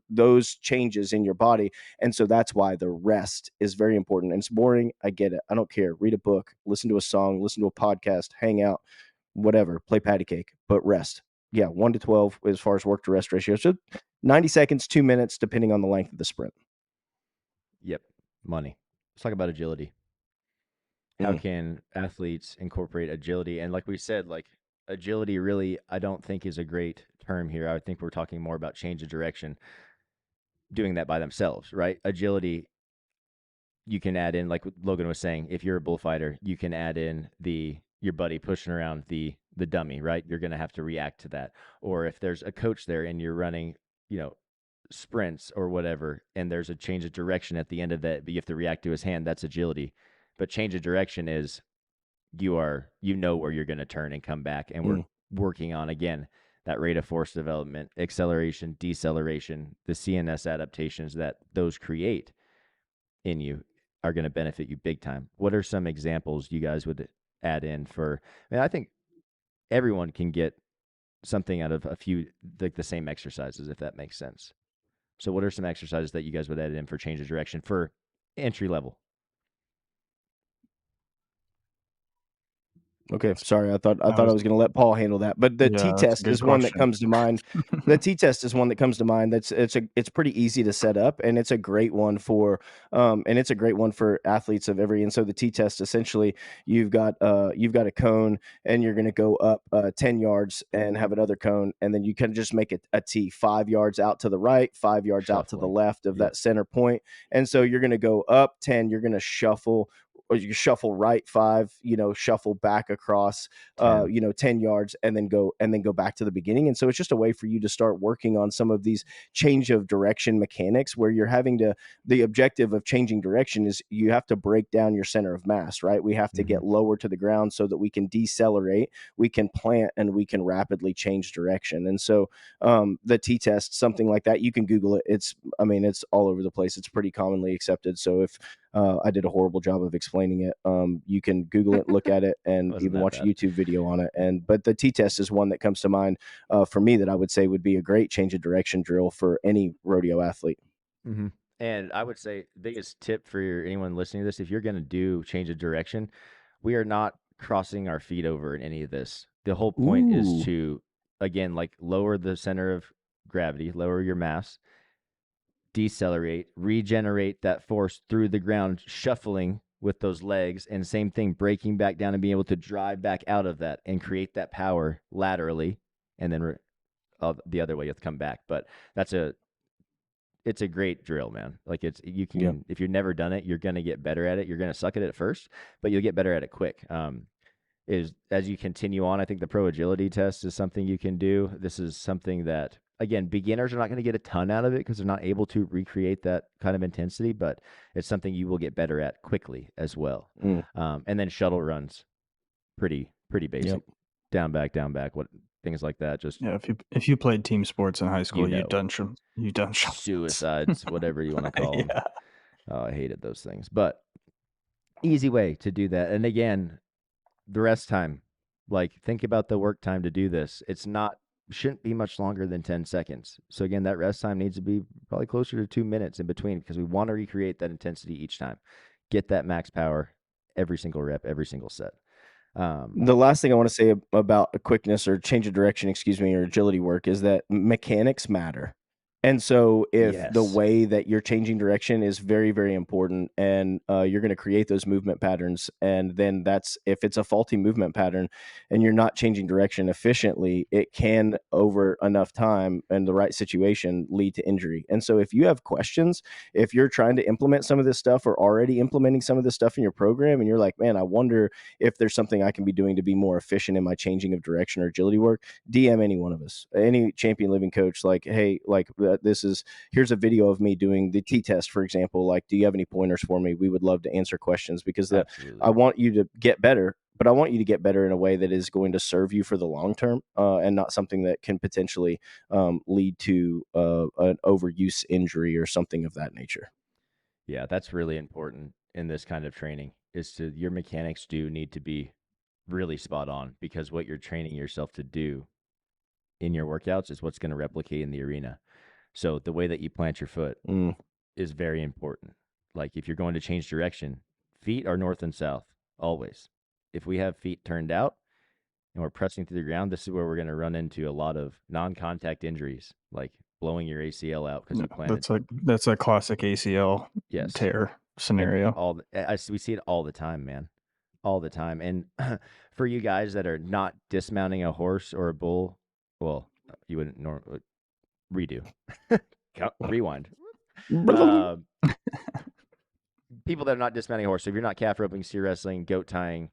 those changes in your body. And so that's why the rest is very important. And it's boring. I get it. I don't care. Read a book, listen to a song, listen to a podcast, hang out, whatever, play patty cake, but rest. 1 to 12 as far as work to rest ratio. So 90 seconds, 2 minutes, depending on the length of the sprint. Yep. Money. Let's talk about agility. How can athletes incorporate agility? And like we said, like agility really, I don't think is a great term here. I think we're talking more about change of direction, doing that by themselves, right? Agility, you can add in, like Logan was saying, if you're a bullfighter, you can add in your buddy pushing around the dummy, right? You're going to have to react to that. Or if there's a coach there and you're running, sprints or whatever, and there's a change of direction at the end of that, but you have to react to his hand, that's agility. But change of direction is where you're going to turn and come back. And we're working on, again, that rate of force development, acceleration, deceleration, the CNS adaptations that those create in you are going to benefit you big time. What are some examples you guys would add in for? I think everyone can get something out of a few, like the same exercises, if that makes sense. So what are some exercises that you guys would add in for change of direction for entry level? Okay, sorry. I thought I was going to let Paul handle that, but the T-test is one that comes to mind. The T-test is one that comes to mind. It's pretty easy to set up, and it's a great one for athletes of every. And so the T-test, essentially, you've got a cone, and you're going to go up 10 yards and have another cone, and then you can just make a T 5 yards out to the right, 5 yards out to the left of that center point. And so you're going to go up 10. You're going to shuffle. Or you shuffle right 5, shuffle back across, 10 yards, and then go back to the beginning. And so it's just a way for you to start working on some of these change of direction mechanics, where you're having the objective of changing direction is you have to break down your center of mass, right? We have to get lower to the ground so that we can decelerate, we can plant, and we can rapidly change direction. And so the T-test, something like that, you can Google it. It's all over the place. It's pretty commonly accepted. So if I did a horrible job of explaining it, you can Google it, look at it, and even watch a YouTube video on it. But the T-test is one that comes to mind for me that I would say would be a great change of direction drill for any rodeo athlete. And I would say the biggest tip for anyone listening to this, if you're going to do change of direction, we are not crossing our feet over in any of this. The whole point is to, again, like lower the center of gravity, lower your mass, decelerate, regenerate that force through the ground, shuffling with those legs, and same thing, breaking back down and being able to drive back out of that and create that power laterally, and then the other way you have to come back. But it's a great drill, man. Like you can, if you've never done it, you're going to get better at it. You're going to suck at it first, but you'll get better at it quick. As you continue on, I think the pro agility test is something you can do. This is something that, again, beginners are not going to get a ton out of it because they're not able to recreate that kind of intensity, but it's something you will get better at quickly as well. And then shuttle runs, pretty basic. Down back, what things like that. Just if you played team sports in high school, you've done suicides, whatever you want to call them. Oh, I hated those things, but easy way to do that. And again, the rest time, like think about the work time to do this. Shouldn't be much longer than 10 seconds. So again, that rest time needs to be probably closer to 2 minutes in between because we want to recreate that intensity each time. Get that max power every single rep, every single set. The last thing I want to say about quickness or change of direction, or agility work is that mechanics matter. And so if the way that you're changing direction is very, very important and you're going to create those movement patterns, and then if it's a faulty movement pattern and you're not changing direction efficiently, it can over enough time and the right situation lead to injury. And so if you have questions, if you're trying to implement some of this stuff or already implementing some of this stuff in your program and you're like, man, I wonder if there's something I can be doing to be more efficient in my changing of direction or agility work, DM any one of us, any Champion Living coach, like, hey, like here's a video of me doing the T-test, for example. Like, do you have any pointers for me? We would love to answer questions because I want you to get better, but I want you to get better in a way that is going to serve you for the long term and not something that can potentially lead to an overuse injury or something of that nature. Yeah, that's really important in this kind of training your mechanics do need to be really spot on because what you're training yourself to do in your workouts is what's going to replicate in the arena. So the way that you plant your foot is very important. Like if you're going to change direction, feet are north and south, always. If we have feet turned out and we're pressing through the ground, this is where we're going to run into a lot of non-contact injuries, like blowing your ACL out because you planted. That's a classic ACL tear scenario. We see it all the time, man. All the time. And for you guys that are not dismounting a horse or a bull, well, you wouldn't normally redo. Rewind. People that are not dismounting a horse. So if you're not calf roping, steer wrestling, goat tying,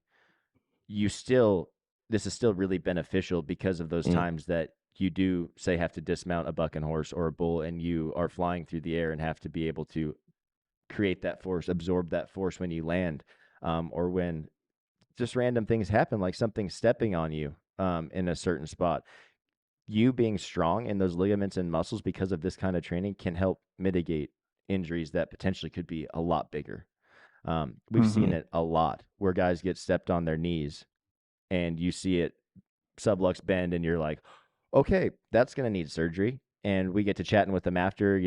this is still really beneficial because of those times that you do say have to dismount a bucking horse or a bull and you are flying through the air and have to be able to create that force, absorb that force when you land, or when just random things happen, like something stepping on you in a certain spot. You being strong in those ligaments and muscles because of this kind of training can help mitigate injuries that potentially could be a lot bigger. We've seen it a lot where guys get stepped on their knees and you see it sublux bend and you're like, okay, that's going to need surgery. And we get to chatting with them after,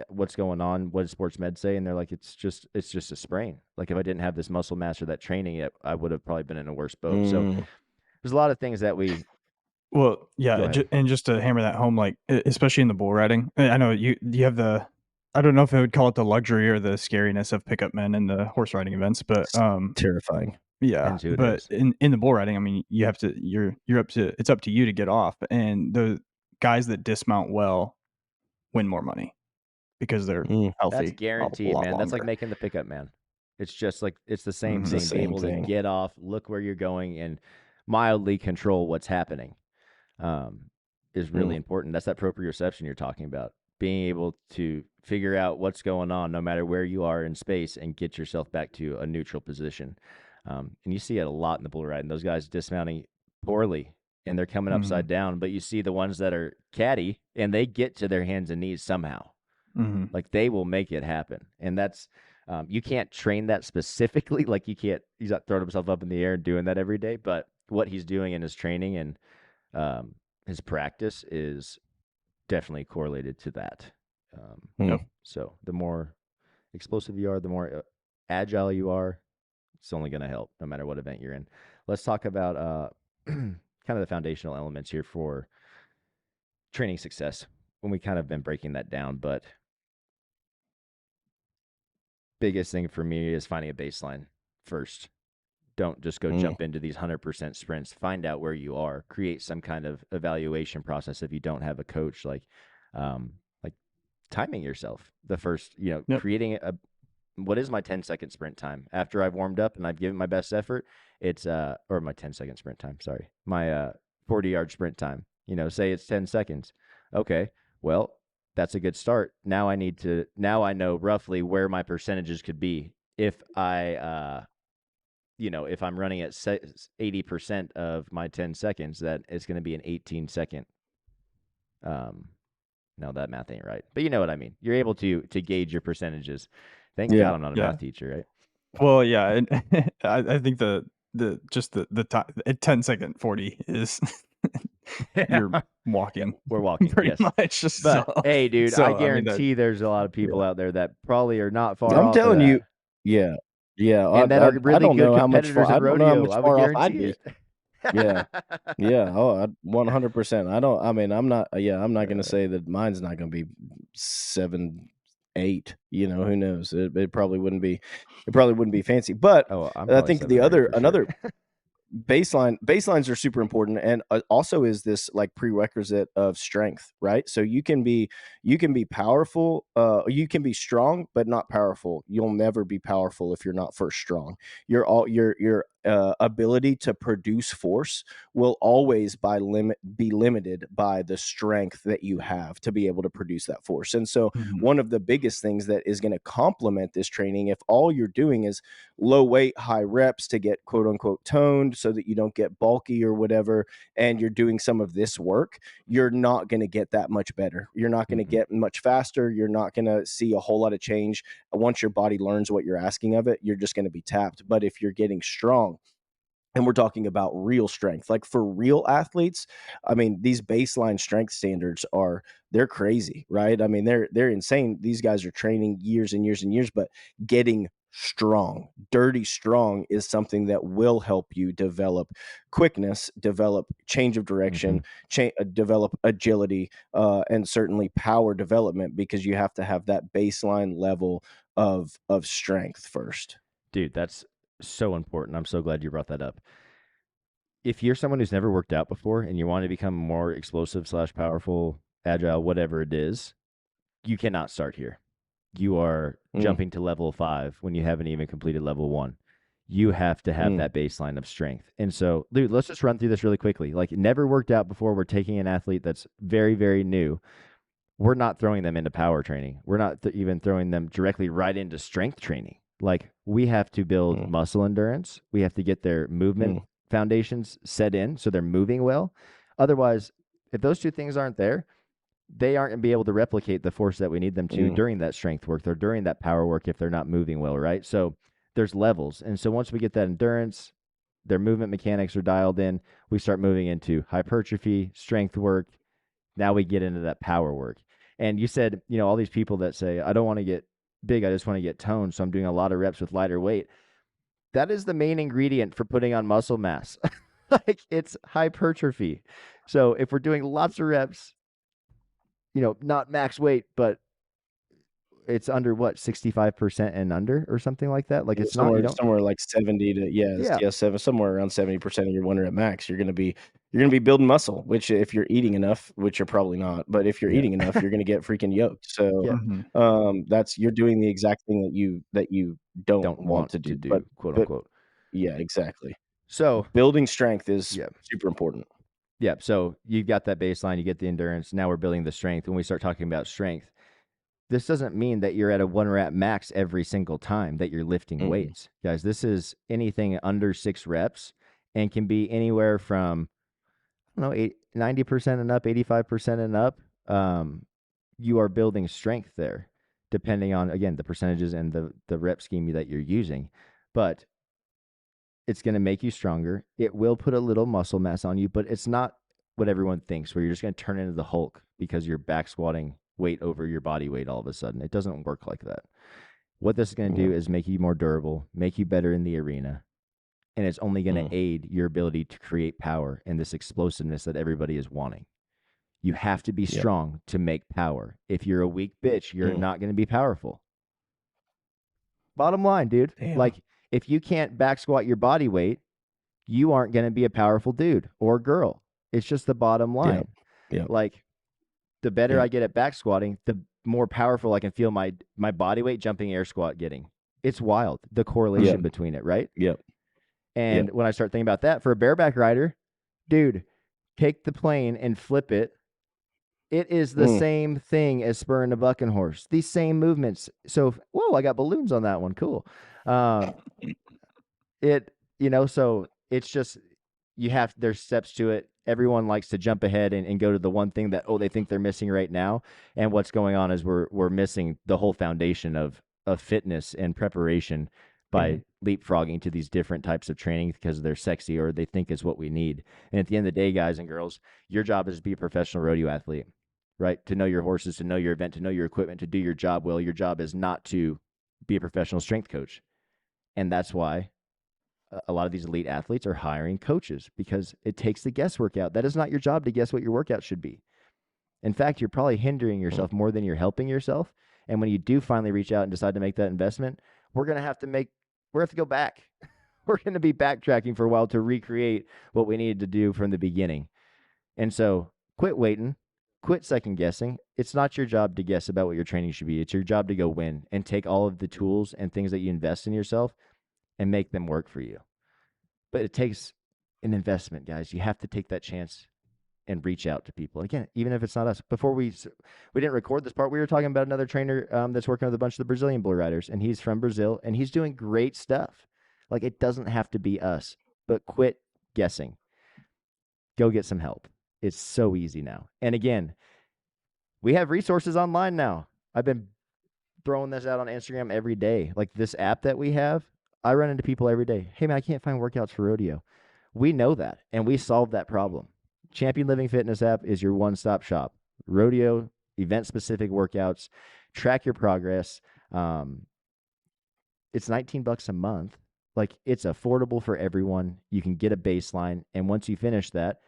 what's going on? What does sports med say? And they're like, it's just a sprain. Like if I didn't have this muscle mass or that training, I would have probably been in a worse boat. So there's a lot of things that Well, yeah, and just to hammer that home, like especially in the bull riding, I know you have I don't know if I would call it the luxury or the scariness of pickup men in the horse riding events, but terrifying. Yeah, but in the bull riding, I mean, you have to it's up to you to get off, and the guys that dismount well win more money because they're healthy. That's guaranteed, man. Longer. That's like making the pickup man. It's just like it's the same thing. Being able to get off, look where you're going, and mildly control what's happening. Is really important. That's that proprioception you're talking about. Being able to figure out what's going on no matter where you are in space and get yourself back to a neutral position. And you see it a lot in the bull riding. Those guys dismounting poorly and they're coming upside down, but you see the ones that are catty and they get to their hands and knees somehow. Like they will make it happen. And that's, you can't train that specifically. Like he's not throwing himself up in the air and doing that every day, but what he's doing in his training and his practice is definitely correlated to that. So the more explosive you are, the more agile you are, it's only going to help no matter what event you're in. Let's talk about kind of the foundational elements here for training success when we kind of been breaking that down. But biggest thing for me is finding a baseline first. Don't just go jump into these 100% sprints. Find out where you are. Create some kind of evaluation process if you don't have a coach, like timing yourself. The first, creating what is my 10-second sprint time after I've warmed up and I've given my best effort. It's or my 10-second sprint time. Sorry, my 40-yard sprint time. Say it's 10 seconds. Okay, well, that's a good start. Now I know roughly where my percentages could be if if I'm running at 80% of my 10 seconds, that it's going to be an 18-second. No, that math ain't right, but you know what I mean. You're able to gauge your percentages. Thank God I'm not a math teacher, right? Well, yeah, and I think the 10-second 40 is you're walking. We're walking pretty much. But hey, dude, I guarantee there's a lot of people out there that probably are not far off. I'm telling you, yeah. And that are really good competitors at rodeo. I would guarantee it. Yeah. 100%. I'm not going to say that mine's not going to be 7, 8. Who knows? It probably wouldn't be fancy. But I think another baselines are super important, and also is this like prerequisite of strength, right? So you can be powerful, you can be strong but not powerful. You'll never be powerful if you're not first strong. Your ability to produce force will always be limited by the strength that you have to be able to produce that force. And so one of the biggest things that is going to complement this training, if all you're doing is low weight, high reps to get quote unquote toned so that you don't get bulky or whatever, and you're doing some of this work, you're not going to get that much better. You're not going to get much faster. You're not going to see a whole lot of change. Once your body learns what you're asking of it, you're just going to be tapped. But if you're getting strong, and we're talking about real strength, like for real athletes, I mean, these baseline strength standards they're crazy, right? I mean, they're insane. These guys are training years and years and years, but getting strong, dirty strong is something that will help you develop quickness, develop change of direction, develop agility, and certainly power development, because you have to have that baseline level of strength first. Dude, that's so important. I'm so glad you brought that up. If you're someone who's never worked out before and you want to become more explosive / powerful, agile, whatever it is, you cannot start here. You are jumping to level 5 when you haven't even completed level 1. You have to have that baseline of strength. And so, dude, let's just run through this really quickly. Like, never worked out before. We're taking an athlete that's very, very new. We're not throwing them into power training. We're not even throwing them directly right into strength training. Like, we have to build muscle endurance. We have to get their movement foundations set in so they're moving well. Otherwise, if those two things aren't there, they aren't going to be able to replicate the force that we need them to during that strength work or during that power work if they're not moving well, right? So there's levels. And so once we get that endurance, their movement mechanics are dialed in, we start moving into hypertrophy, strength work. Now we get into that power work. And you said, all these people that say, I don't want to get big, I just want to get toned, so I'm doing a lot of reps with lighter weight. That is the main ingredient for putting on muscle mass. Like, it's hypertrophy. So if we're doing lots of reps, not max weight, but it's under 65% and under or something like that. Like, it's somewhere like 70 to 7, somewhere around 70% of your 1 rep max. You're going to be building muscle, which if you're eating enough, which you're probably not, but if you're eating enough, you're going to get freaking yoked. So you're doing the exact thing that you don't want to do, but, quote unquote. Yeah, exactly. So building strength is super important. Yeah. So you've got that baseline, you get the endurance. Now we're building the strength. When we start talking about strength, this doesn't mean that you're at a 1 rep max every single time that you're lifting weights. Guys, this is anything under 6 reps and can be anywhere from, 90% and up, 85% and up. You are building strength there, depending on, again, the percentages and the rep scheme that you're using. But it's going to make you stronger. It will put a little muscle mass on you, but it's not what everyone thinks, where you're just going to turn into the Hulk because you're back squatting weight over your body weight all of a sudden. It doesn't work like that. What this is going to do is make you more durable, make you better in the arena, and it's only going to aid your ability to create power and this explosiveness that everybody is wanting. You have to be strong to make power. If you're a weak bitch, you're not going to be powerful. Bottom line, dude. Damn. Like, if you can't back squat your body weight, you aren't going to be a powerful dude or girl. It's just the bottom line. Like, the better I get at back squatting, the more powerful I can feel my body weight jumping air squat getting. It's wild, the correlation between it, right? And when I start thinking about that, for a bareback rider, dude, take the plane and flip it. It is the same thing as spurring a bucking horse. These same movements. So, whoa, I got balloons on that one. Cool. So it's just, there's steps to it. Everyone likes to jump ahead and go to the one thing that, they think they're missing right now. And what's going on is we're missing the whole foundation of fitness and preparation by leapfrogging to these different types of training because they're sexy or they think is what we need. And at the end of the day, guys and girls, your job is to be a professional rodeo athlete, right? To know your horses, to know your event, to know your equipment, to do your job well. Your job is not to be a professional strength coach. And that's why a lot of these elite athletes are hiring coaches, because it takes the guesswork out. That is not your job to guess what your workout should be. In fact, you're probably hindering yourself more than you're helping yourself. And when you do finally reach out and decide to make that investment, we're going to have to go back. We're going to be backtracking for a while to recreate what we needed to do from the beginning. And so quit waiting, quit second guessing. It's not your job to guess about what your training should be. It's your job to go win and take all of the tools and things that you invest in yourself and make them work for you. But it takes an investment, guys. You have to take that chance and reach out to people. Again, even if it's not us. Before we didn't record this part, we were talking about another trainer that's working with a bunch of the Brazilian bull riders, and he's from Brazil, and he's doing great stuff. Like, it doesn't have to be us, but quit guessing. Go get some help. It's so easy now. And again, we have resources online now. I've been throwing this out on Instagram every day. Like, this app that we have, I run into people every day. Hey, man, I can't find workouts for rodeo. We know that, and we solved that problem. Champion Living Fitness app is your one-stop shop. Rodeo, event-specific workouts, track your progress. It's $19 a month. Like, it's affordable for everyone. You can get a baseline, and once you finish that,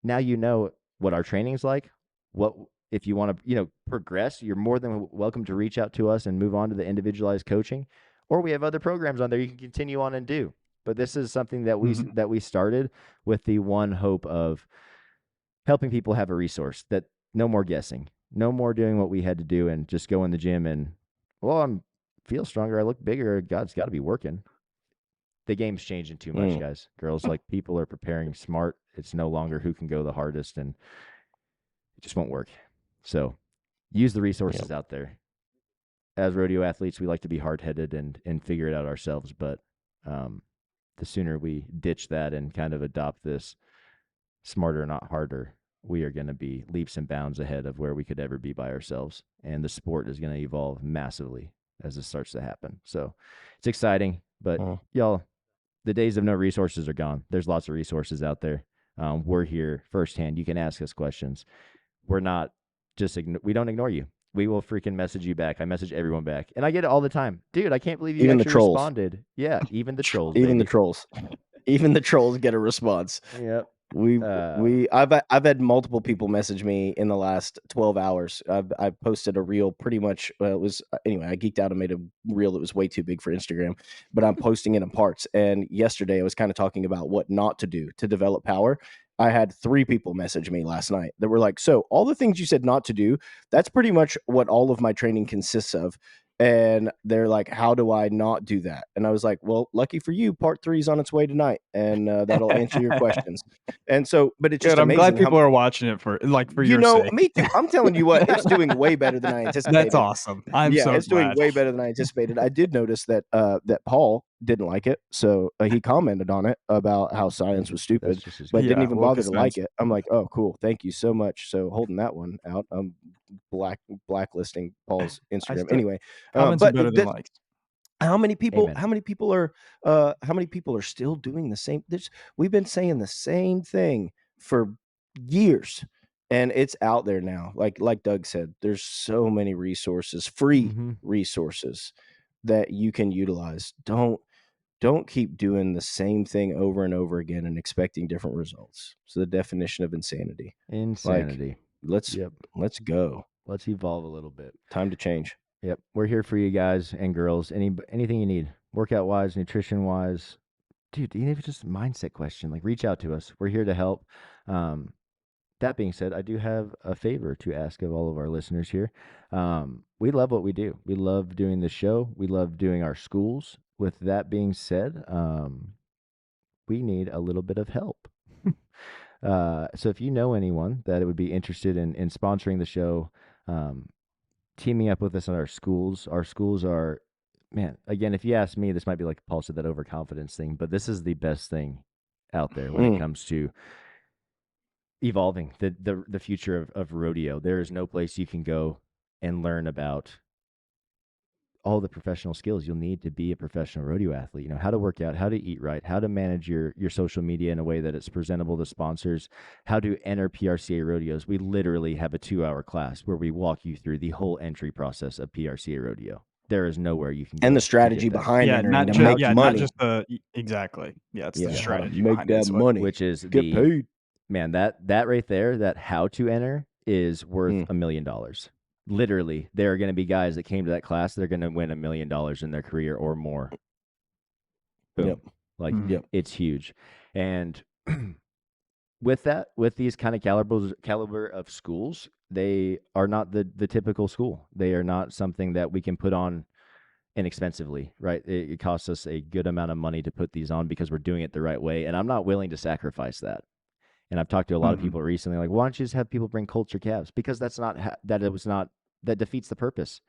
now you know what our training's like. What if you want to, progress, you're more than welcome to reach out to us and move on to the individualized coaching. Or we have other programs on there you can continue on and do. But this is something that we started with the one hope of helping people have a resource, that no more guessing, no more doing what we had to do and just go in the gym and, I feel stronger, I look bigger, God's got to be working. The game's changing too much, guys, girls. Like, people are preparing smart. It's no longer who can go the hardest, and it just won't work. So use the resources out there. As rodeo athletes, we like to be hard-headed and figure it out ourselves, but the sooner we ditch that and kind of adopt this smarter, not harder, we are going to be leaps and bounds ahead of where we could ever be by ourselves. And the sport is going to evolve massively as this starts to happen. So it's exciting, but y'all, the days of no resources are gone. There's lots of resources out there. We're here firsthand. You can ask us questions. We're not just, we don't ignore you. We will freaking message you back. I message everyone back. And I get it all the time. Dude, I can't believe you even actually the trolls. Responded. Yeah, even the trolls. Even baby. the trolls. Even the trolls get a response. Yep. I've had multiple people message me in the last 12 hours. I posted a reel pretty much. I geeked out and made a reel that was way too big for Instagram, but I'm posting it in parts. And yesterday I was kind of talking about what not to do to develop power. I had 3 people message me last night that were like, so all the things you said not to do, that's pretty much what all of my training consists of. And they're like, how do I not do that? And I was like, well, lucky for you, part 3 is on its way tonight, and that'll answer your questions. And so, but it's just good. I'm amazing. glad people are watching it for your sake. Me too. I'm telling you what, it's doing way better than I anticipated. That's awesome. It's doing way better than I anticipated. I did notice that that Paul didn't like it, so he commented on it about how science was stupid, but didn't even bother to like it. I'm like, oh, cool, thank you so much. So holding that one out, I'm blacklisting Paul's Instagram anyway. Comments are better than likes. How many people are still doing the same? We've been saying the same thing for years, and it's out there now. Like Doug said, there's so many resources, free resources that you can utilize. Don't keep doing the same thing over and over again and expecting different results. So the definition of insanity. Insanity. Let's go. Let's evolve a little bit. Time to change. Yep. We're here for you guys and girls. Anything you need, workout wise, nutrition wise, dude, even if it's just a mindset question, like reach out to us. We're here to help. That being said, I do have a favor to ask of all of our listeners here. We love what we do. We love doing the show. We love doing our schools. With that being said, we need a little bit of help. So if you know anyone that would be interested in sponsoring the show, teaming up with us on our schools are, man, again, if you ask me, this might be like Paul said, that overconfidence thing, but this is the best thing out there when it comes to evolving the future of rodeo. There is no place you can go and learn about all the professional skills you'll need to be a professional rodeo athlete. You know, how to work out, how to eat right, how to manage your social media in a way that it's presentable to sponsors, how to enter PRCA rodeos. We literally have a 2-hour class where we walk you through the whole entry process of PRCA rodeo. There is nowhere you can go. And the strategy behind it. Not just, money. Not just exactly. Yeah, it's the strategy make that money. Which is get paid. Man, that right there, that how to enter is worth $1 million. Literally, there are going to be guys that came to that class that are going to win $1 million in their career or more. Boom. Yep. It's huge. And with these kind of caliber of schools, they are not the typical school. They are not something that we can put on inexpensively, right? It costs us a good amount of money to put these on because we're doing it the right way. And I'm not willing to sacrifice that. And I've talked to a lot of people recently, like, why don't you just have people bring culture calves? Because that defeats the purpose.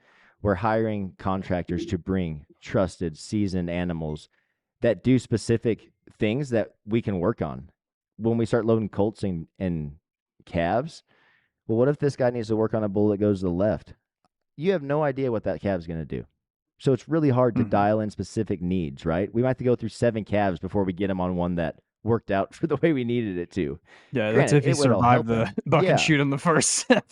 We're hiring contractors to bring trusted, seasoned animals that do specific things that we can work on. When we start loading colts and calves, well, what if this guy needs to work on a bull that goes to the left? You have no idea what that calf's going to do. So it's really hard to dial in specific needs, right? We might have to go through 7 calves before we get him on one that worked out for the way we needed it to. Yeah, that's if he survived the buck and shoot in the first 7.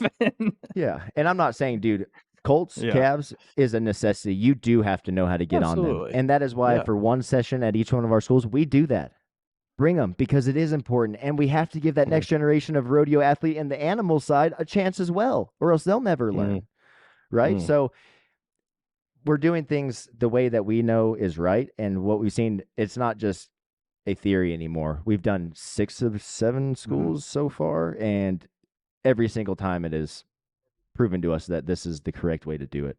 Yeah, and I'm not saying, dude, colts, calves is a necessity. You do have to know how to get on them. And that is why for one session at each one of our schools, we do that. Bring them because it is important. And we have to give that next generation of rodeo athlete and the animal side a chance as well, or else they'll never learn, right? So we're doing things the way that we know is right. And what we've seen, it's not just a theory anymore. We've done 6 of 7 schools so far, and every single time it is proven to us that this is the correct way to do it,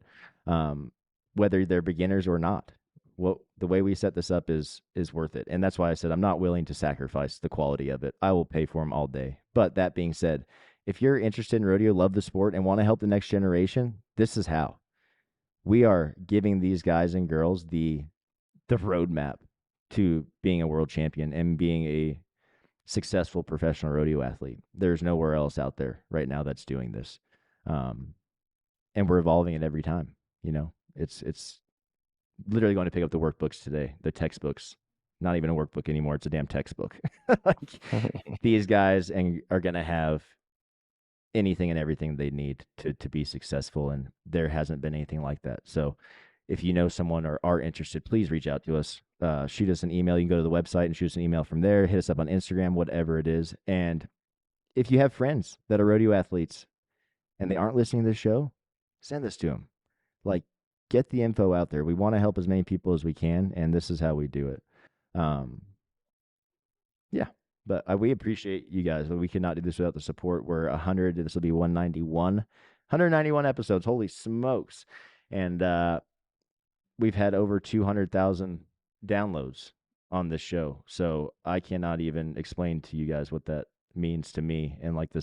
whether they're beginners or not. The way we set this up is worth it, and that's why I said I'm not willing to sacrifice the quality of it. I will pay for them all day. But that being said, if you're interested in rodeo, love the sport, and want to help the next generation, this is how. We are giving these guys and girls the roadmap to being a world champion and being a successful professional rodeo athlete. There's nowhere else out there right now that's doing this. And we're evolving it every time. You know, it's literally going to pick up the workbooks today, the textbooks, not even a workbook anymore. It's a damn textbook. These guys are going to have anything and everything they need to be successful. And there hasn't been anything like that. So if you know someone or are interested, please reach out to us. Shoot us an email. You can go to the website and shoot us an email from there. Hit us up on Instagram, whatever it is. And if you have friends that are rodeo athletes and they aren't listening to this show, send this to them. Like, get the info out there. We want to help as many people as we can, and this is how we do it. But we appreciate you guys. We could not do this without the support. We're 100. This will be 191 episodes. Holy smokes. And we've had over 200,000 downloads on this show. So I cannot even explain to you guys what that means to me and like the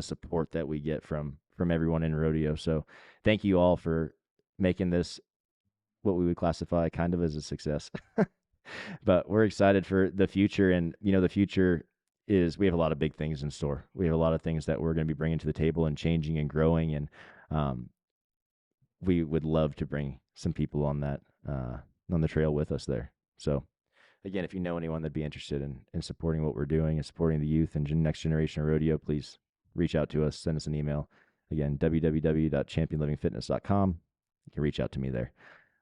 support that we get from everyone in rodeo. So thank you all for making this what we would classify kind of as a success. But we're excited for the future. And, you know, the future is we have a lot of big things in store. We have a lot of things that we're going to be bringing to the table and changing and growing. And we would love to bring some people on that, on the trail with us there. So again, if you know anyone that'd be interested in supporting what we're doing and supporting the youth and next generation of rodeo, please reach out to us, send us an email. Again, www.championlivingfitness.com. You can reach out to me there.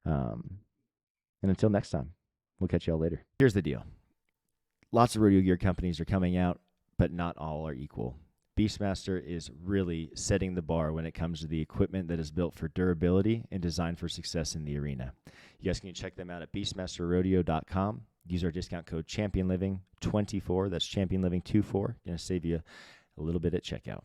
And until next time, we'll catch y'all later. Here's the deal. Lots of rodeo gear companies are coming out, but not all are equal. Beastmaster is really setting the bar when it comes to the equipment that is built for durability and designed for success in the arena. You guys can check them out at beastmasterrodeo.com. Use our discount code CHAMPIONLIVING24. That's CHAMPIONLIVING24. Going to save you a little bit at checkout.